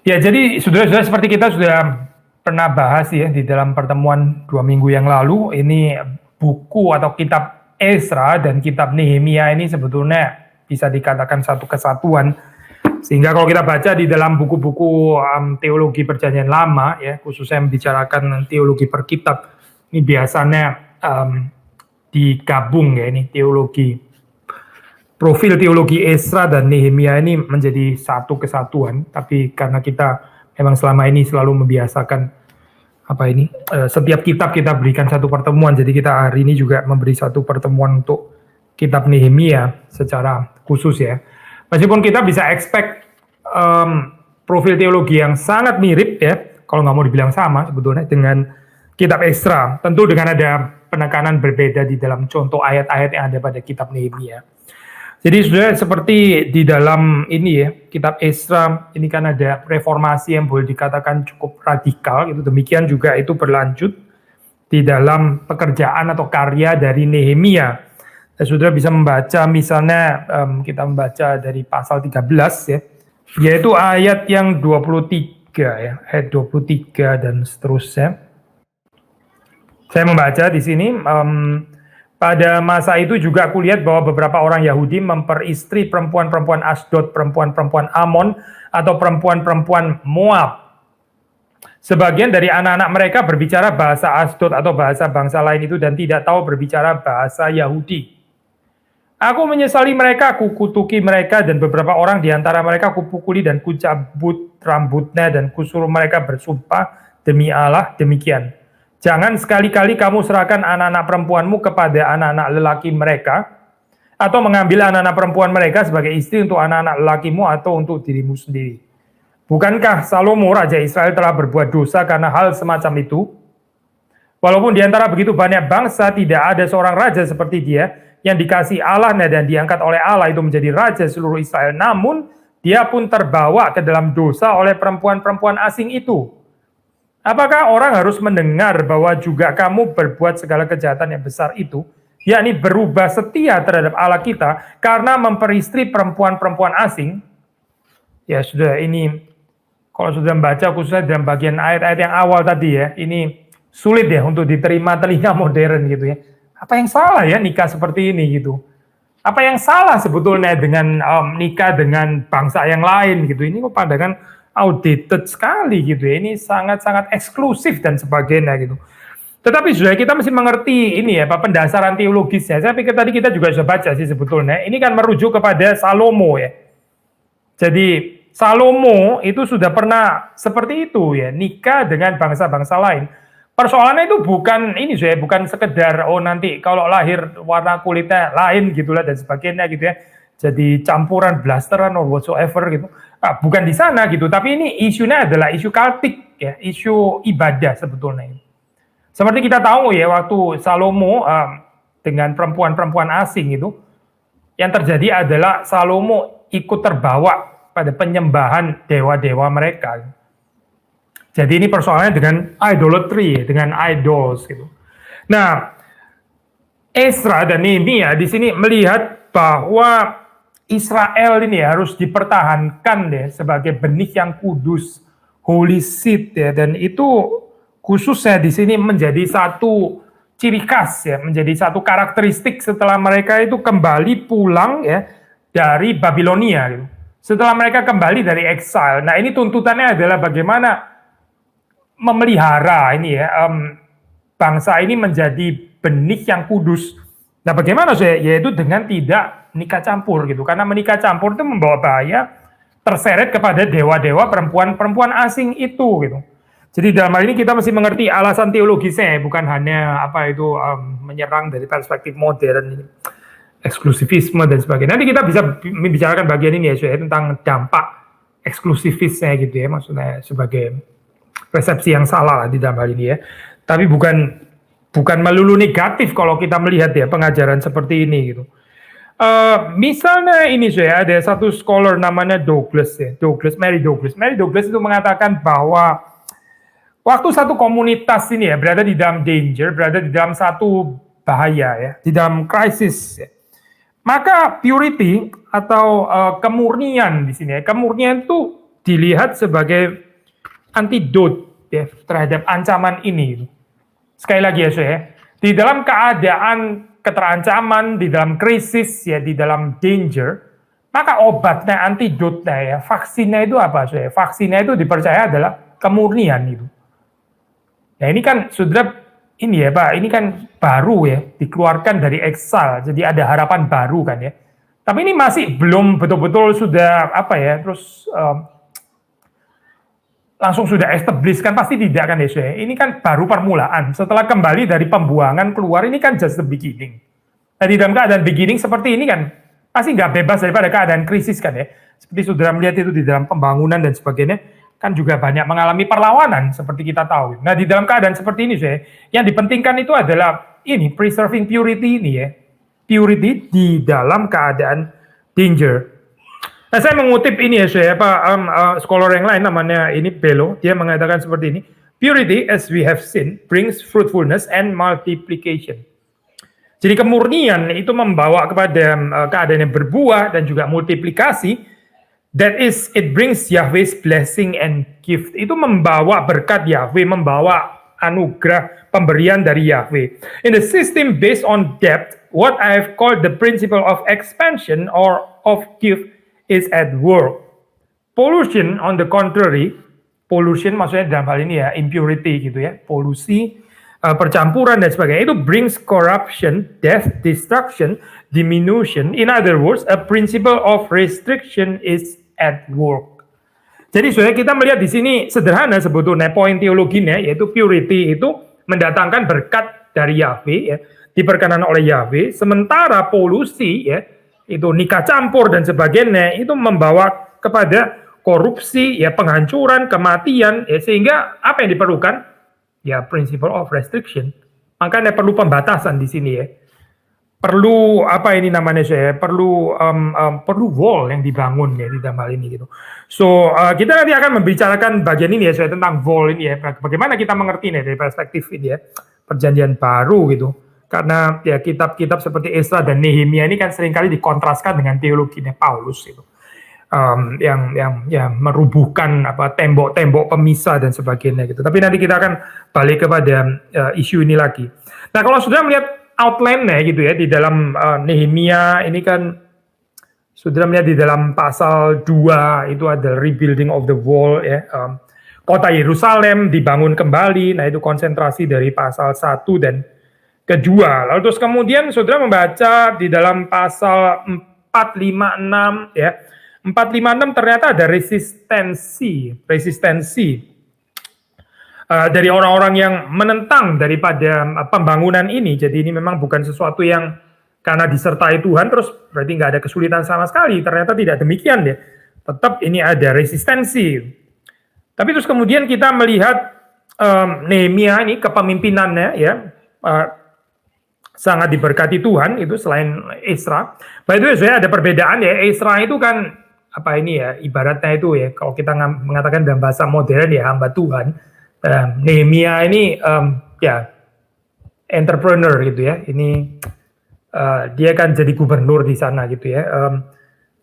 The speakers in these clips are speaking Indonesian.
Ya, jadi sudah seperti kita sudah pernah bahas ya di dalam pertemuan 2 minggu yang lalu, ini buku atau kitab Ezra dan kitab Nehemia ini sebetulnya bisa dikatakan satu kesatuan. Sehingga kalau kita baca di dalam buku-buku teologi Perjanjian Lama ya, khususnya membicarakan teologi per kitab, ini biasanya digabung ya, ini profil teologi Ezra dan Nehemia ini menjadi satu kesatuan, tapi karena kita memang selama ini selalu membiasakan setiap kitab kita berikan satu pertemuan, jadi kita hari ini juga memberi satu pertemuan untuk kitab Nehemia secara khusus ya. Meskipun kita bisa expect profil teologi yang sangat mirip ya, kalau nggak mau dibilang sama sebetulnya dengan kitab Ezra, tentu dengan ada penekanan berbeda di dalam contoh ayat-ayat yang ada pada kitab Nehemia. Jadi sudah seperti di dalam ini ya, kitab Ezra ini kan ada reformasi yang boleh dikatakan cukup radikal, itu demikian juga itu berlanjut di dalam pekerjaan atau karya dari Nehemia. Saudara bisa membaca misalnya kita membaca dari pasal 13 ya, yaitu ayat yang 23 ya, ayat 23 dan seterusnya. Saya membaca di sini, pada masa itu juga aku lihat bahwa beberapa orang Yahudi memperistri perempuan-perempuan Asdod, perempuan-perempuan Amon, atau perempuan-perempuan Moab. Sebagian dari anak-anak mereka berbicara bahasa Asdod atau bahasa bangsa lain itu dan tidak tahu berbicara bahasa Yahudi. Aku menyesali mereka, aku kutuki mereka, dan beberapa orang di antara mereka kupukuli dan kucabut rambutnya dan kusuruh mereka bersumpah demi Allah demikian. Jangan sekali-kali kamu serahkan anak-anak perempuanmu kepada anak-anak lelaki mereka, atau mengambil anak-anak perempuan mereka sebagai istri untuk anak-anak lelakimu atau untuk dirimu sendiri. Bukankah Salomo Raja Israel telah berbuat dosa karena hal semacam itu? Walaupun di antara begitu banyak bangsa tidak ada seorang raja seperti dia yang dikasih Allah dan diangkat oleh Allah itu menjadi raja seluruh Israel, namun dia pun terbawa ke dalam dosa oleh perempuan-perempuan asing itu. Apakah orang harus mendengar bahwa juga kamu berbuat segala kejahatan yang besar itu, yakni berubah setia terhadap Allah kita karena memperistri perempuan-perempuan asing? Ya sudah, ini kalau sudah membaca khususnya dalam bagian ayat-ayat yang awal tadi ya, ini sulit ya untuk diterima telinga modern gitu ya. Apa yang salah ya nikah seperti ini gitu? Apa yang salah sebetulnya dengan nikah dengan bangsa yang lain gitu? Ini kok pandangan outdated sekali gitu ya, ini sangat-sangat eksklusif dan sebagainya gitu. Tetapi sudah kita mesti mengerti ini ya, pendasaran teologisnya. Saya pikir tadi kita juga sudah baca sih sebetulnya. Ini kan merujuk kepada Salomo ya. Jadi Salomo itu sudah pernah seperti itu ya, nikah dengan bangsa-bangsa lain. Persoalannya itu bukan ini saya, bukan sekedar nanti kalau lahir warna kulitnya lain gitulah dan sebagainya gitu ya. Jadi campuran blasteran or whatsoever gitu. Bukan di sana gitu, tapi ini isunya adalah isu kultik ya, isu ibadah sebetulnya. Seperti kita tahu ya, waktu Salomo dengan perempuan-perempuan asing itu, yang terjadi adalah Salomo ikut terbawa pada penyembahan dewa-dewa mereka. Jadi ini persoalannya dengan idolatry, dengan idols gitu. Nah, Ezra dan Nehemia di sini melihat bahwa Israel ini harus dipertahankan deh sebagai benih yang kudus, holy seed ya, dan itu khususnya di sini menjadi satu ciri khas ya, menjadi satu karakteristik setelah mereka itu kembali pulang ya dari Babilonia gitu. Setelah mereka kembali dari exile. Nah, ini tuntutannya adalah bagaimana memelihara ini ya bangsa ini menjadi benih yang kudus. Nah, bagaimana sih? Yaitu dengan tidak nikah campur gitu. Karena menikah campur itu membawa bahaya terseret kepada dewa-dewa perempuan-perempuan asing itu gitu. Jadi dalam hal ini kita mesti mengerti alasan teologisnya, bukan hanya menyerang dari perspektif modern ini, eksklusivisme dan sebagainya. Nanti kita bisa membicarakan bagian ini ya, tentang dampak eksklusivisnya gitu ya, maksudnya sebagai persepsi yang salah lah di dalam hal ini ya. Tapi bukan melulu negatif kalau kita melihat ya pengajaran seperti ini gitu. Misalnya ini saya ada satu scholar namanya Mary Douglas itu mengatakan bahwa waktu satu komunitas ini ya berada di dalam danger, berada di dalam satu bahaya ya, di dalam krisis ya, maka purity atau kemurnian di sini ya, kemurnian itu dilihat sebagai antidot ya, terhadap ancaman ini. Sekali lagi ya, saya, di dalam keadaan keterancaman, di dalam krisis, ya, di dalam danger, maka obatnya, antidotnya, ya, vaksinnya itu apa, saya? Vaksinnya itu dipercaya adalah kemurnian itu. Nah ini kan, saudara, ini ya Pak, ini kan baru ya, dikeluarkan dari eksal, jadi ada harapan baru kan ya. Tapi ini masih belum betul-betul sudah apa ya, terus langsung sudah establish kan, pasti tidak kan Yesus ya. Ini kan baru permulaan. Setelah kembali dari pembuangan keluar, ini kan just the beginning. Nah di dalam keadaan beginning seperti ini kan, pasti nggak bebas daripada keadaan krisis kan ya. Seperti saudara melihat itu di dalam pembangunan dan sebagainya, kan juga banyak mengalami perlawanan seperti kita tahu. Nah di dalam keadaan seperti ini saya, yang dipentingkan itu adalah ini, preserving purity ini ya. Purity di dalam keadaan danger. Nah, saya mengutip ini ya, saya scholar yang lain namanya ini Bello, dia mengatakan seperti ini, purity as we have seen brings fruitfulness and multiplication. Jadi kemurnian itu membawa kepada keadaan yang berbuah dan juga multiplikasi. That is, it brings Yahweh's blessing and gift. Itu membawa berkat Yahweh, membawa anugerah pemberian dari Yahweh. In the system based on depth, what I have called the principle of expansion or of gift is at work. Pollution on the contrary, pollution maksudnya dalam hal ini ya impurity gitu ya, polusi, percampuran dan sebagainya, itu brings corruption, death, destruction, diminution. In other words, a principle of restriction is at work. Jadi saudara, kita melihat di sini sederhana sebetulnya poin teologinya, yaitu purity itu mendatangkan berkat dari Yahweh ya, diperkenan oleh Yahweh, sementara polusi ya, itu nikah campur dan sebagainya, itu membawa kepada korupsi, ya penghancuran, kematian, ya sehingga apa yang diperlukan? Ya principle of restriction. Makanya perlu pembatasan di sini ya. Perlu apa ini namanya saya? Perlu wall yang dibangun ya di dalam hal ini gitu. So kita nanti akan membicarakan bagian ini ya saya tentang wall ini ya. Bagaimana kita mengerti nih dari perspektif ini ya perjanjian baru gitu. Karena ya kitab-kitab seperti Esra dan Nehemia ini kan seringkali dikontraskan dengan teologinya Paulus itu, yang merubuhkan apa tembok-tembok pemisah dan sebagainya gitu. Tapi nanti kita akan balik kepada isu ini lagi. Nah kalau sudah melihat outline-nya gitu ya di dalam Nehemia ini kan sudah melihat di dalam pasal 2 itu ada rebuilding of the wall ya. Kota Yerusalem dibangun kembali. Nah itu konsentrasi dari pasal 1 dan kedua. Lalu terus kemudian saudara membaca di dalam pasal 456 ya. 456 ternyata ada resistensi dari orang-orang yang menentang daripada pembangunan ini. Jadi ini memang bukan sesuatu yang karena disertai Tuhan terus berarti nggak ada kesulitan sama sekali. Ternyata tidak demikian ya. Tetap ini ada resistensi. Tapi terus kemudian kita melihat Nehemia ini kepemimpinannya ya. Sangat diberkati Tuhan itu selain Esra. By the way, saya ada perbedaan ya. Esra itu kan apa ini ya ibaratnya itu ya kalau kita mengatakan dalam bahasa modern ya hamba Tuhan. Nehemia ini ya entrepreneur gitu ya. Ini dia kan jadi gubernur di sana gitu ya.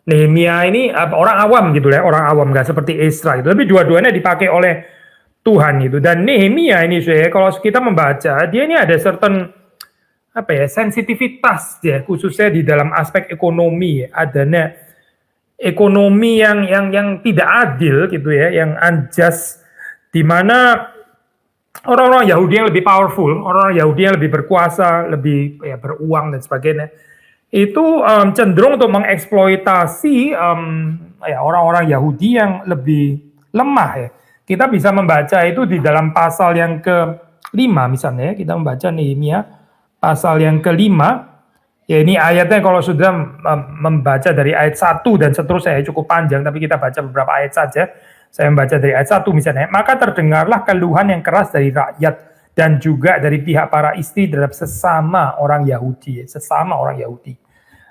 Nehemia ini orang awam gitu ya, orang awam nggak seperti Esra gitu. Tapi dua-duanya dipakai oleh Tuhan gitu. Dan Nehemia ini saya kalau kita membaca dia ini ada certain apa ya sensitivitas ya khususnya di dalam aspek ekonomi ya. Adanya ekonomi yang tidak adil gitu ya, yang unjust, di mana orang-orang Yahudi yang lebih powerful, orang-orang Yahudi yang lebih berkuasa, lebih ya beruang dan sebagainya, itu cenderung untuk mengeksploitasi ya orang-orang Yahudi yang lebih lemah ya. Kita bisa membaca itu di dalam pasal yang ke-5 misalnya, kita membaca Nehemia pasal yang ke-5, ya ini ayatnya kalau sudah membaca dari ayat 1 dan seterusnya cukup panjang, tapi kita baca beberapa ayat saja. Saya membaca dari ayat 1 misalnya, maka terdengarlah keluhan yang keras dari rakyat dan juga dari pihak para istri terhadap sesama orang Yahudi.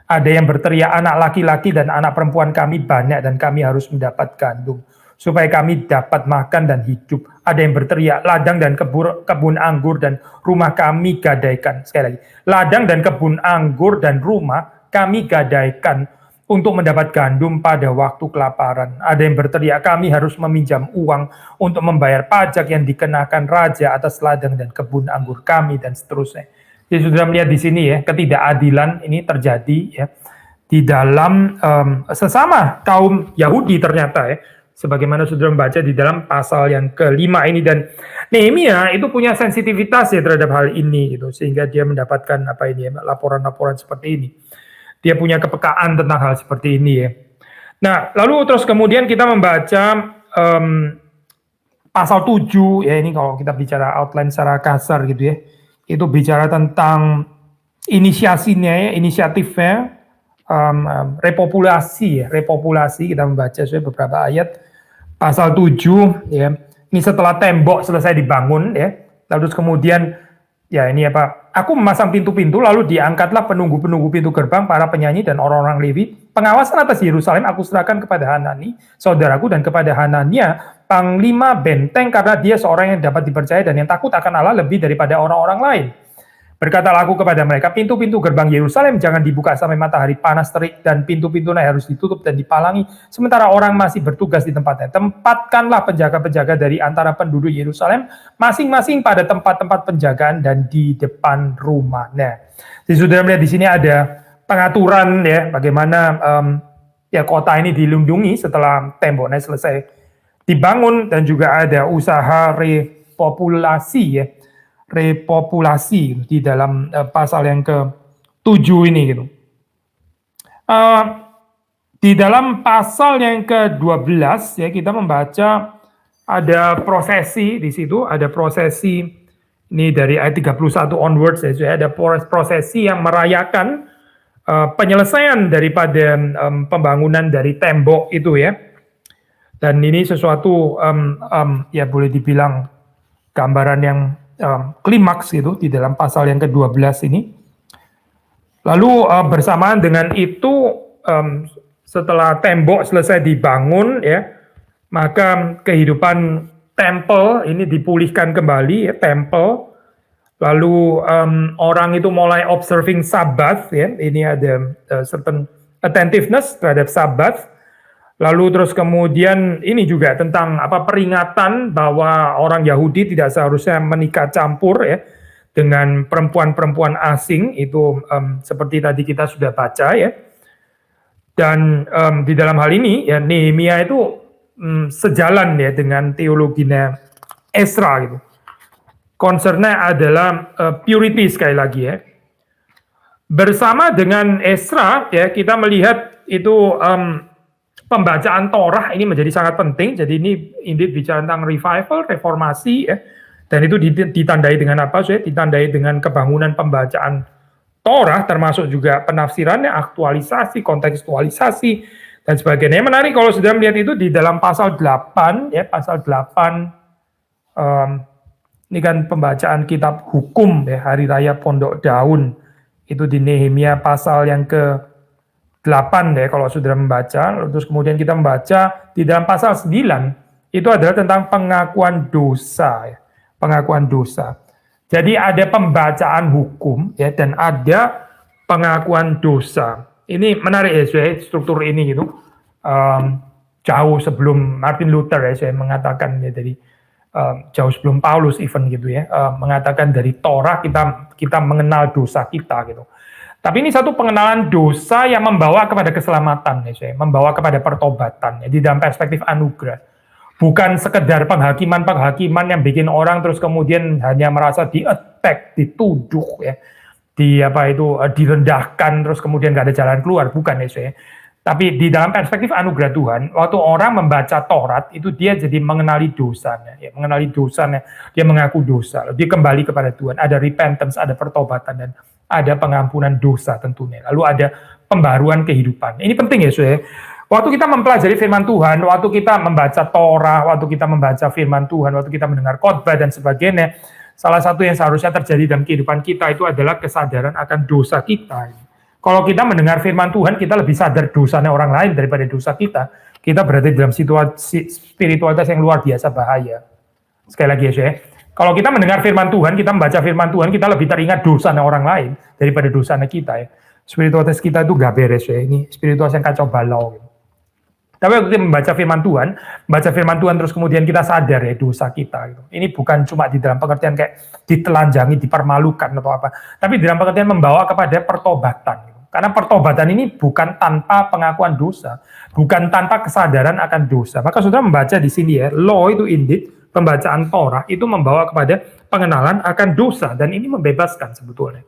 Ada yang berteriak, anak laki-laki dan anak perempuan kami banyak dan kami harus mendapat gandum, supaya kami dapat makan dan hidup. Ada yang berteriak, ladang dan kebun anggur dan rumah kami gadaikan. Sekali lagi, ladang dan kebun anggur dan rumah kami gadaikan. untuk mendapat gandum pada waktu kelaparan. Ada yang berteriak, kami harus meminjam uang untuk membayar pajak yang dikenakan raja atas ladang dan kebun anggur kami, dan seterusnya. Jadi sudah melihat di sini ya, ketidakadilan ini terjadi ya di dalam sesama kaum Yahudi ternyata ya. Sebagaimana sudah membaca di dalam pasal yang kelima ini, dan Nehemia itu punya sensitivitas ya terhadap hal ini gitu, sehingga dia mendapatkan laporan-laporan seperti ini. Dia punya kepekaan tentang hal seperti ini ya. Nah, lalu terus kemudian kita membaca pasal 7 ya, ini kalau kita bicara outline secara kasar gitu ya. Itu bicara tentang inisiasinya ya, inisiatifnya repopulasi kita membaca beberapa ayat pasal 7 ya. Ini setelah tembok selesai dibangun ya. Lalu kemudian ya ini aku memasang pintu-pintu, lalu diangkatlah penunggu-penunggu pintu gerbang, para penyanyi dan orang-orang Lewi. Pengawasan atas Yerusalem aku serahkan kepada Hanani, saudaraku, dan kepada Hanania, panglima benteng, karena dia seorang yang dapat dipercaya dan yang takut akan Allah lebih daripada orang-orang lain. Berkatalah aku kepada mereka, pintu-pintu gerbang Yerusalem jangan dibuka sampai matahari panas terik, dan pintu-pintunya harus ditutup dan dipalangi, sementara orang masih bertugas di tempatnya. Tempatkanlah penjaga-penjaga dari antara penduduk Yerusalem, masing-masing pada tempat-tempat penjagaan dan di depan rumah. Nah, jadi sudah melihat di sini ada pengaturan ya, bagaimana ya kota ini dilindungi setelah temboknya selesai dibangun, dan juga ada usaha repopulasi ya. Repopulasi di dalam pasal yang ke-7 ini gitu. Di dalam pasal yang ke-12 ya, kita membaca ada prosesi di situ, ada prosesi ini dari ayat 31 onwards ya, ada prosesi yang merayakan penyelesaian daripada pembangunan dari tembok itu ya. Dan ini sesuatu ya boleh dibilang gambaran yang klimaks gitu di dalam pasal yang ke-12 ini. Lalu bersamaan dengan itu setelah tembok selesai dibangun ya, maka kehidupan tempel ini dipulihkan kembali ya, tempel. Lalu orang itu mulai observing Sabbath ya, ini ada certain attentiveness terhadap Sabbath. Lalu terus kemudian ini juga tentang peringatan bahwa orang Yahudi tidak seharusnya menikah campur ya dengan perempuan-perempuan asing, itu seperti tadi kita sudah baca ya. Dan di dalam hal ini ya Nehemia itu sejalan ya dengan teologinya Ezra gitu. Concernnya adalah purity sekali lagi ya. Bersama dengan Ezra ya kita melihat itu pembacaan Torah ini menjadi sangat penting. Jadi ini bicara tentang revival, reformasi ya. Dan itu ditandai dengan apa? Ditandai dengan kebangunan pembacaan Torah, termasuk juga penafsirannya, aktualisasi, kontekstualisasi dan sebagainya. Menarik kalau sudah melihat itu di dalam pasal 8 ya, pasal 8 ini kan pembacaan kitab hukum ya, hari raya Pondok Daun. Itu di Nehemia pasal yang ke-8 ya kalau sudah membaca. Terus kemudian kita membaca di dalam pasal 9 itu adalah tentang pengakuan dosa ya. Pengakuan dosa. Jadi ada pembacaan hukum ya dan ada pengakuan dosa. Ini menarik ya struktur ini gitu. Jauh sebelum Martin Luther ya saya mengatakan ya, dari jauh sebelum Paulus even gitu ya, mengatakan dari Torah kita mengenal dosa kita gitu. Tapi ini satu pengenalan dosa yang membawa kepada keselamatan ya, membawa kepada pertobatan ya, di dalam perspektif anugerah. Bukan sekedar penghakiman yang bikin orang terus kemudian hanya merasa di-attack, dituduh ya, direndahkan terus kemudian nggak ada jalan keluar, bukan ya. Tapi di dalam perspektif anugerah Tuhan, waktu orang membaca Taurat itu dia jadi mengenali dosanya, ya, dia mengaku dosa, dia kembali kepada Tuhan, ada repentance, ada pertobatan dan ada pengampunan dosa tentunya. Lalu ada pembaruan kehidupan. Ini penting ya, saudara. Waktu kita mempelajari firman Tuhan, waktu kita membaca Torah, waktu kita membaca firman Tuhan, waktu kita mendengar khotbah dan sebagainya, salah satu yang seharusnya terjadi dalam kehidupan kita itu adalah kesadaran akan dosa kita. Kalau kita mendengar firman Tuhan, kita lebih sadar dosanya orang lain daripada dosa kita. Kita berada dalam situasi spiritualitas yang luar biasa bahaya. Sekali lagi ya, saya. Kalau kita mendengar firman Tuhan, kita membaca firman Tuhan, kita lebih teringat dosanya orang lain daripada dosanya kita ya. spiritualitas kita itu gak beres ya, ini spiritualitas yang kacau balau. Tapi waktu kita membaca firman Tuhan terus kemudian kita sadar ya dosa kita. Gitu. Ini bukan cuma di dalam pengertian kayak ditelanjangi, dipermalukan atau apa, tapi di dalam pengertian membawa kepada pertobatan. Gitu. Karena pertobatan ini bukan tanpa pengakuan dosa, bukan tanpa kesadaran akan dosa. Maka saudara membaca di sini ya, law itu indeed, pembacaan Torah itu membawa kepada pengenalan akan dosa dan ini membebaskan sebetulnya.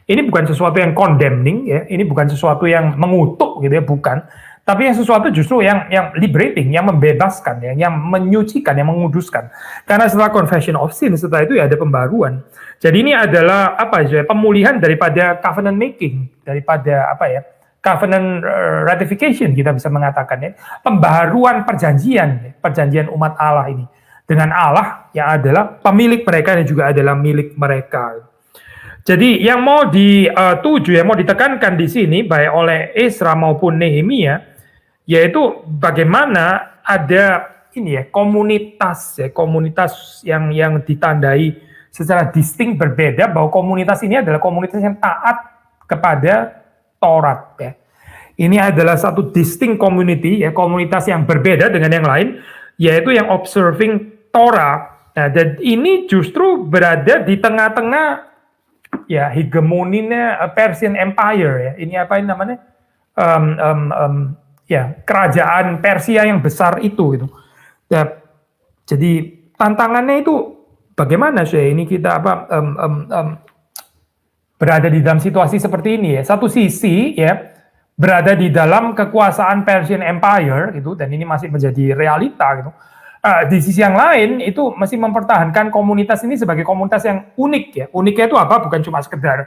Ini bukan sesuatu yang condemning ya, ini bukan sesuatu yang mengutuk gitu ya, bukan. Tapi yang sesuatu justru yang liberating, yang membebaskan, yang menyucikan, yang menguduskan. Karena setelah confession of sin, setelah itu ya ada pembaruan. Jadi ini adalah apa ya, pemulihan daripada covenant making, daripada apa ya, covenant ratification kita bisa mengatakan ya, pembaharuan perjanjian umat Allah ini dengan Allah yang adalah pemilik mereka dan juga adalah milik mereka. Jadi yang mau dituju, yang mau ditekankan di sini baik oleh Ezra maupun Nehemia, yaitu bagaimana ada ini ya komunitas yang ditandai secara distinct berbeda, bahwa komunitas ini adalah komunitas yang taat kepada Taurat ya. Ini adalah satu distinct community ya, komunitas yang berbeda dengan yang lain, yaitu yang observing Torah. Nah, dan ini justru berada di tengah-tengah ya hegemoninya Persian Empire ya. Ini apa ini namanya? Ya, kerajaan Persia yang besar itu gitu. Ya, jadi tantangannya itu bagaimana sih ini kita berada di dalam situasi seperti ini ya. Satu sisi ya berada di dalam kekuasaan Persian Empire gitu, dan ini masih menjadi realita gitu. Di sisi yang lain itu masih mempertahankan komunitas ini sebagai komunitas yang unik ya. Uniknya itu apa? Bukan cuma sekedar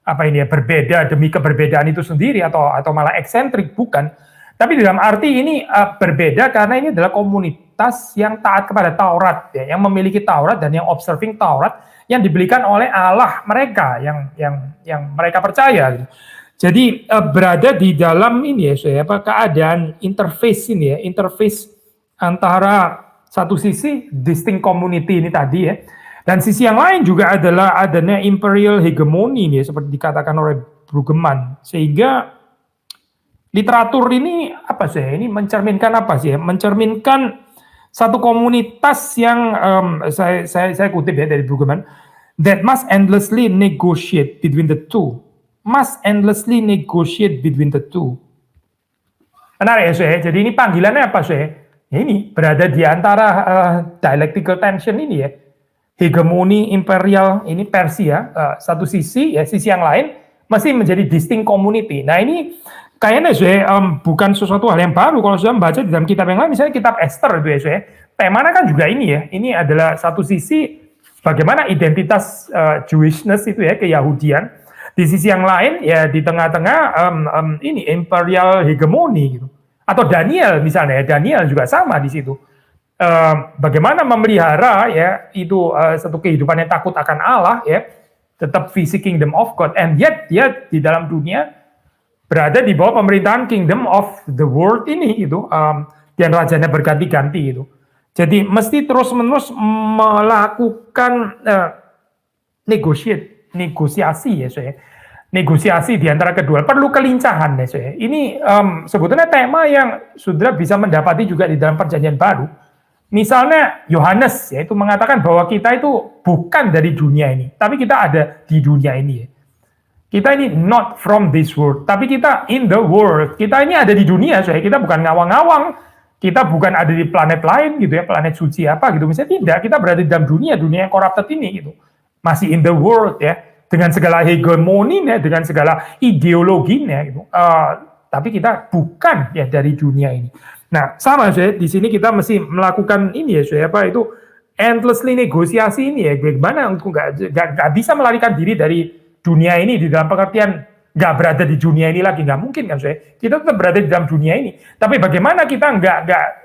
apa ini ya, berbeda demi keberbedaan itu sendiri atau malah eksentrik, bukan. Tapi dalam arti ini berbeda karena ini adalah komunitas yang taat kepada Taurat ya, yang memiliki Taurat dan yang observing Taurat yang diberikan oleh Allah mereka yang mereka percaya gitu. Jadi berada di dalam ini ya, keadaan interface ini ya, interface antara satu sisi distinct community ini tadi ya, dan sisi yang lain juga adalah adanya imperial hegemony nih, seperti dikatakan oleh Brueggemann. Sehingga literatur ini apa sih? Ini mencerminkan apa sih? Mencerminkan satu komunitas yang saya kutip ya dari Brueggemann, that must endlessly negotiate between the two. Must endlessly negotiate between the two. Menarik ya, saya. Jadi ini panggilannya apa sih? Ya ini berada di antara dialectical tension ini ya. Hegemoni imperial ini Persia satu sisi ya, sisi yang lain masih menjadi distinct community. Nah ini kayaknya bukan sesuatu hal yang baru kalau sudah membaca di dalam kitab yang lain, misalnya kitab Esther itu ya, temanya kan juga ini ya. Ini adalah satu sisi bagaimana identitas Jewishness itu ya, keyahudian. Di sisi yang lain ya di tengah-tengah ini imperial hegemoni gitu. Atau Daniel misalnya, Daniel juga sama di situ. Bagaimana memelihara ya itu satu kehidupan yang takut akan Allah ya, tetap visi kingdom of God, and yet dia di dalam dunia berada di bawah pemerintahan kingdom of the world ini gitu, dan rajanya berganti-ganti itu. Jadi mesti terus-menerus melakukan negosiasi ya saya. Negosiasi di antara kedua, perlu kelincahan ya saya. Ini sebetulnya tema yang sudah bisa mendapati juga di dalam perjanjian baru. Misalnya Yohanes yaitu mengatakan bahwa kita itu bukan dari dunia ini, tapi kita ada di dunia ini ya. Kita ini not from this world, tapi kita in the world. Kita ini ada di dunia, saya. Kita bukan ngawang-ngawang, kita bukan ada di planet lain gitu ya, planet suci apa gitu. Misalnya tidak, kita berada di dalam dunia yang corrupted ini gitu. Masih in the world ya, dengan segala hegemoninya, dengan segala ideologinya gitu. Tapi kita bukan ya dari dunia ini. Nah, sama saya di sini kita mesti melakukan ini ya, saya apa itu endlessly negosiasi ini ya. Bagaimana untuk nggak bisa melarikan diri dari dunia ini di dalam pengertian nggak berada di dunia ini lagi, nggak mungkin kan saya. Kita tetap berada di dalam dunia ini. Tapi bagaimana kita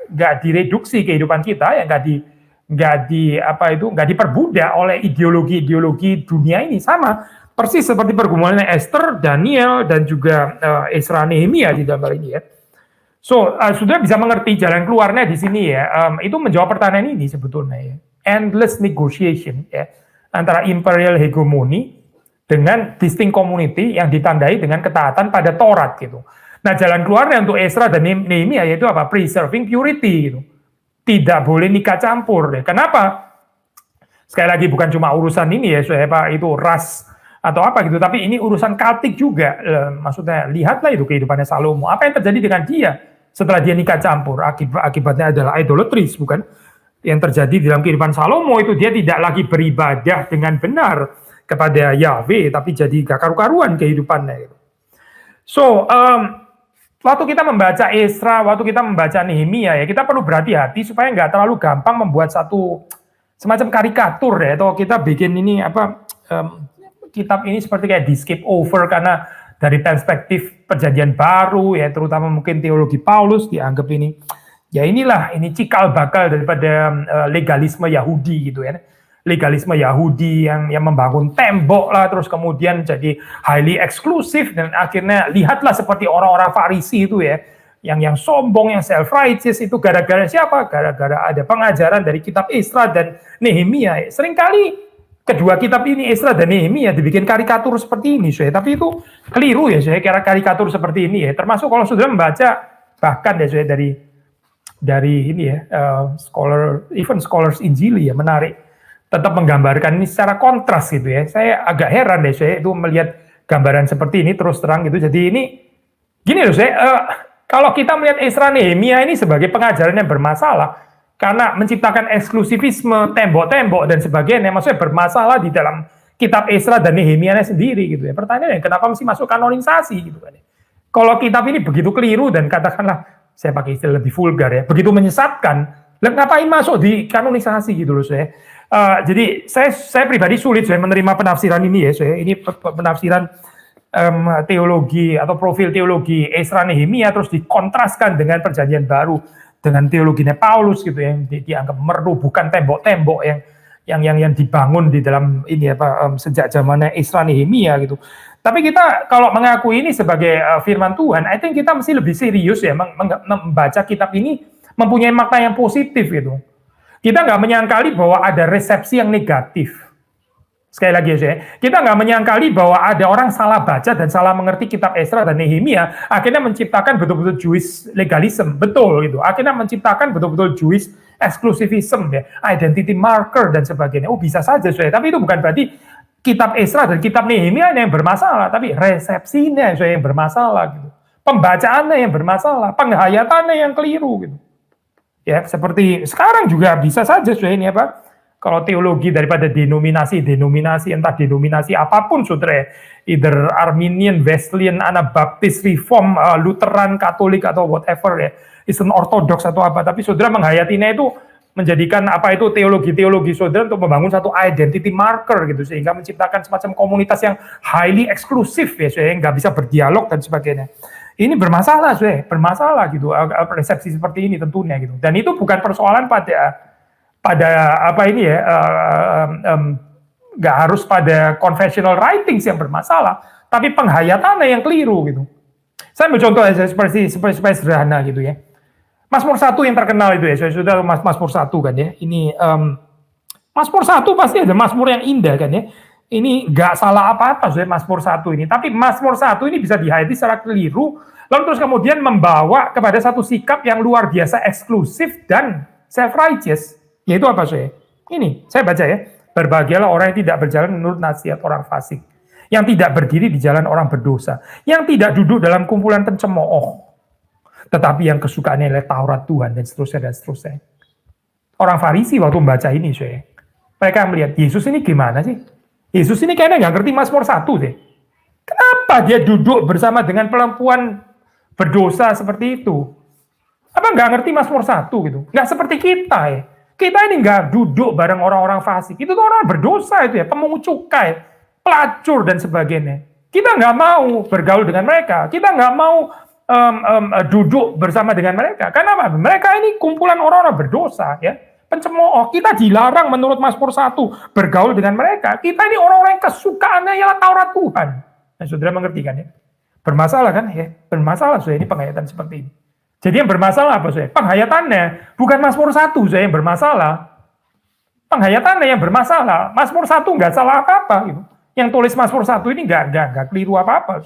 nggak direduksi kehidupan kita ya, nggak diperbudak oleh ideologi dunia ini, sama persis seperti pergumulannya Esther, Daniel dan juga Ezra Nehemia di dalam hal ini ya. So sudah bisa mengerti jalan keluarnya di sini ya. Itu menjawab pertanyaan ini sebetulnya ya. Endless negotiation ya antara imperial hegemony dengan distinct community yang ditandai dengan ketaatan pada Taurat gitu. Nah, jalan keluarnya untuk Ezra dan Nehemia yaitu apa? Preserving purity gitu. Tidak boleh nikah campur deh. Kenapa? Sekali lagi bukan cuma urusan ini ya, Pak, itu ras atau apa gitu, tapi ini urusan kultik juga. Maksudnya lihatlah itu kehidupannya Salomo. Apa yang terjadi dengan dia setelah dia nikah campur? Akibatnya adalah idolatris, bukan? Yang terjadi dalam kehidupan Salomo itu dia tidak lagi beribadah dengan benar kepada Yahweh, tapi jadi gak karu-karuan kehidupannya. Gitu. So, waktu kita membaca Ezra, waktu kita membaca Nehemia ya, kita perlu berhati-hati supaya nggak terlalu gampang membuat satu semacam karikatur ya, atau kita bikin ini kitab ini seperti kayak di skip over karena dari perspektif perjanjian baru ya, terutama mungkin teologi Paulus dianggap ini ya inilah ini cikal bakal daripada legalisme Yahudi gitu ya. Legalisme Yahudi yang membangun tembok lah, terus kemudian jadi highly eksklusif, dan akhirnya lihatlah seperti orang-orang Farisi itu ya, yang sombong, yang self-righteous itu gara-gara siapa? Gara-gara ada pengajaran dari kitab Ezra dan Nehemia. Seringkali kedua kitab ini, Ezra dan Nehemia, dibikin karikatur seperti ini, saya. Tapi itu keliru ya, saya kira karikatur seperti ini ya. Termasuk kalau sudah membaca bahkan ya, saya dari ini ya, scholars Injili ya, menarik. Tetap menggambarkan ini secara kontras gitu ya. Saya agak heran deh, saya itu melihat gambaran seperti ini terus terang gitu. Jadi ini gini loh, saya kalau kita melihat Ezra Nehemia ini sebagai pengajaran yang bermasalah karena menciptakan eksklusivisme, tembok-tembok dan sebagainya, maksudnya bermasalah di dalam kitab Ezra dan Nehemia sendiri gitu ya. Pertanyaannya kenapa mesti masuk kanonisasi gitu kan? Kalau kitab ini begitu keliru dan katakanlah saya pakai istilah lebih vulgar ya, begitu menyesatkan, ngapain masuk di kanonisasi gitu loh saya. Jadi saya pribadi sulit saya menerima penafsiran ini ya, saya ini penafsiran teologi atau profil teologi Ezra Nehemia terus dikontraskan dengan perjanjian baru dengan teologinya Paulus gitu yang dianggap merubuhkan tembok-tembok yang dibangun di dalam ini sejak zamannya Ezra Nehemia gitu. Tapi kita kalau mengakui ini sebagai firman Tuhan, I think kita mesti lebih serius ya membaca kitab ini mempunyai makna yang positif gitu. Kita nggak menyangkali bahwa ada resepsi yang negatif. Sekali lagi ya, kita nggak menyangkali bahwa ada orang salah baca dan salah mengerti kitab Ezra dan Nehemia, akhirnya menciptakan betul-betul Jewish legalism, betul gitu. Akhirnya menciptakan betul-betul Jewish exclusivism ya, identity marker dan sebagainya. Oh bisa saja saya, tapi itu bukan berarti kitab Ezra dan kitab Nehemia yang bermasalah, tapi resepsinya saya yang bermasalah gitu. Pembacaannya yang bermasalah, penghayatannya yang keliru gitu. Ya, seperti sekarang juga bisa saja sudah ini kalau teologi daripada denominasi entah denominasi apapun saudara, either Arminian, Wesleyan, Anabaptis, Reform, Lutheran, Katolik atau whatever ya, Eastern Orthodox atau apa, tapi saudara menghayatinya itu menjadikan itu teologi saudara untuk membangun satu identity marker gitu, sehingga menciptakan semacam komunitas yang highly eksklusif ya, sehingga nggak bisa berdialog dan sebagainya. Ini bermasalah gitu, resepsi seperti ini tentunya gitu. Dan itu bukan persoalan pada nggak harus pada confessional writings yang bermasalah, tapi penghayatannya yang keliru gitu. Saya ambil contoh aja seperti sederhana gitu ya. Mazmur 1 yang terkenal itu ya, saya sudah Mazmur 1 kan ya. Ini Mazmur 1 pasti ada Mazmur yang indah kan ya. Ini nggak salah apa-apa saya Mazmur 1 ini, tapi Mazmur 1 ini bisa dihayati secara keliru, lalu terus kemudian membawa kepada satu sikap yang luar biasa eksklusif dan self-righteous. Yaitu apa saya? Ini, saya baca ya. Berbahagialah orang yang tidak berjalan menurut nasihat orang fasik, yang tidak berdiri di jalan orang berdosa, yang tidak duduk dalam kumpulan pencemooh, tetapi yang kesukaannya adalah Taurat Tuhan, dan seterusnya, dan seterusnya. Orang Farisi waktu membaca ini, saya, mereka melihat, Yesus ini gimana sih? Yesus ini kayaknya nggak ngerti Mazmur 1 deh. Kenapa dia duduk bersama dengan perempuan berdosa seperti itu? Apa nggak ngerti Mazmur 1 gitu? Nggak seperti kita ya. Kita ini nggak duduk bareng orang-orang fasik. Itu tuh orang berdosa itu ya, pemungut cukai, pelacur dan sebagainya. Kita nggak mau bergaul dengan mereka. Kita nggak mau duduk bersama dengan mereka. Karena apa? Mereka ini kumpulan orang-orang berdosa ya. Pencemooh, kita dilarang menurut Mazmur 1 bergaul dengan mereka. Kita ini orang-orang yang kesukaannya ialah Taurat Tuhan. Nah, saudara mengerti kan ya? Bermasalah kan ya? Bermasalah saya ini penghayatan seperti ini. Jadi yang bermasalah apa saya? Penghayatannya, bukan Mazmur 1 saya yang bermasalah. Penghayatannya yang bermasalah. Mazmur 1 nggak salah apa-apa gitu. Yang tulis Mazmur 1 ini nggak keliru apa-apa.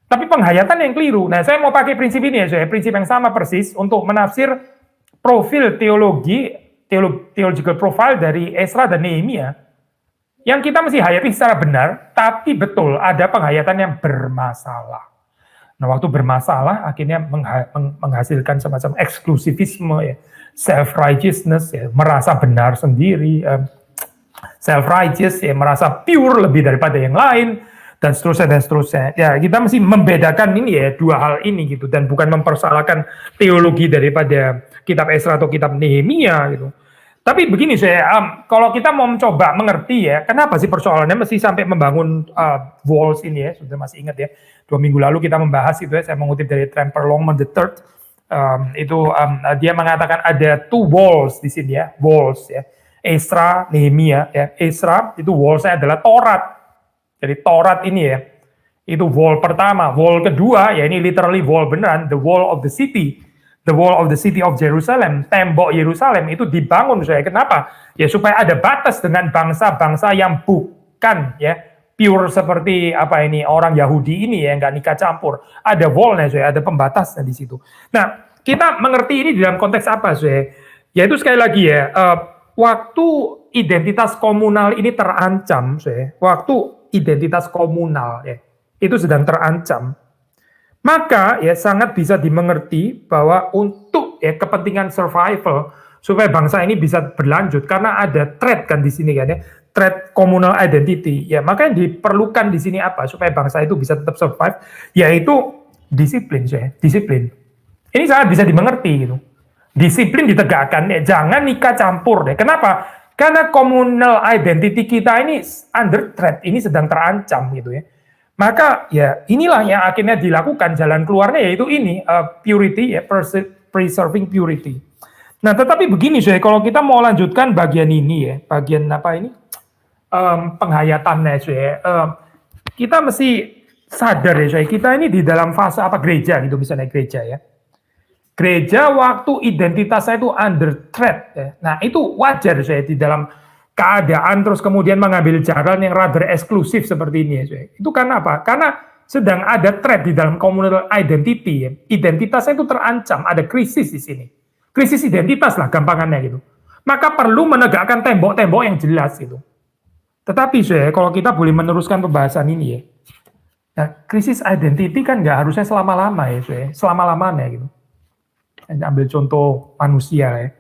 Tapi penghayatan yang keliru. Nah, saya mau pakai prinsip ini ya, prinsip yang sama persis untuk menafsir profil theological profile dari Ezra dan Nehemia. Yang kita mesti hayati secara benar, tapi betul ada penghayatan yang bermasalah. Nah, waktu bermasalah akhirnya menghasilkan semacam eksklusivisme, ya, self-righteousness, ya, merasa benar sendiri, self-righteous, ya, merasa pure lebih daripada yang lain, dan seterusnya dan seterusnya. Ya, kita mesti membedakan ini ya, dua hal ini gitu, dan bukan mempersalahkan teologi daripada kitab Ezra atau kitab Nehemia gitu. Tapi begini kalau kita mau mencoba mengerti ya, kenapa sih persoalannya mesti sampai membangun walls ini ya, sudah masih ingat ya, 2 minggu lalu kita membahas itu ya, saya mengutip dari Tremper Longman III, dia mengatakan ada 2 walls di sini ya, walls ya, Ezra, Nehemia ya. Ezra itu wall-nya adalah Taurat. Jadi Taurat ini ya, itu wall pertama. Wall kedua, ya ini literally wall beneran, the wall of the city. The wall of the city of Jerusalem, tembok Yerusalem itu dibangun kenapa? Ya supaya ada batas dengan bangsa-bangsa yang bukan ya pure seperti orang Yahudi ini ya, nggak nikah campur. Ada wallnya ada pembatasnya di situ. Nah, kita mengerti ini dalam konteks apa yaitu sekali lagi ya, waktu identitas komunal ini terancam waktu identitas komunal ya, itu sedang terancam, maka ya sangat bisa dimengerti bahwa untuk ya kepentingan survival supaya bangsa ini bisa berlanjut karena ada threat kan di sini kan ya, threat communal identity ya, maka yang diperlukan di sini apa supaya bangsa itu bisa tetap survive, yaitu disiplin disiplin. Ini sangat bisa dimengerti gitu. Disiplin ditegakkan ya, jangan nikah campur deh. Kenapa? Karena communal identity kita ini under threat, ini sedang terancam gitu ya. Maka ya inilah yang akhirnya dilakukan, jalan keluarnya yaitu ini purity ya, preserving purity. Nah, tetapi begini kalau kita mau lanjutkan bagian ini ya, bagian penghayatannya kita mesti sadar ya kita ini di dalam fase gereja gitu, misalnya gereja ya. Gereja waktu identitasnya itu under threat ya. Nah, itu wajar di dalam keadaan terus kemudian mengambil jalan yang rather eksklusif seperti ini ya. Itu karena apa? Karena sedang ada threat di dalam communal identity ya. Identitasnya itu terancam, ada krisis di sini. Krisis identitas lah gampangannya gitu. Maka perlu menegakkan tembok-tembok yang jelas gitu. Tetapi kalau kita boleh meneruskan pembahasan ini ya. Nah, krisis identity kan nggak harusnya selama-lama ya selama-lamanya gitu. Ambil contoh manusia ya.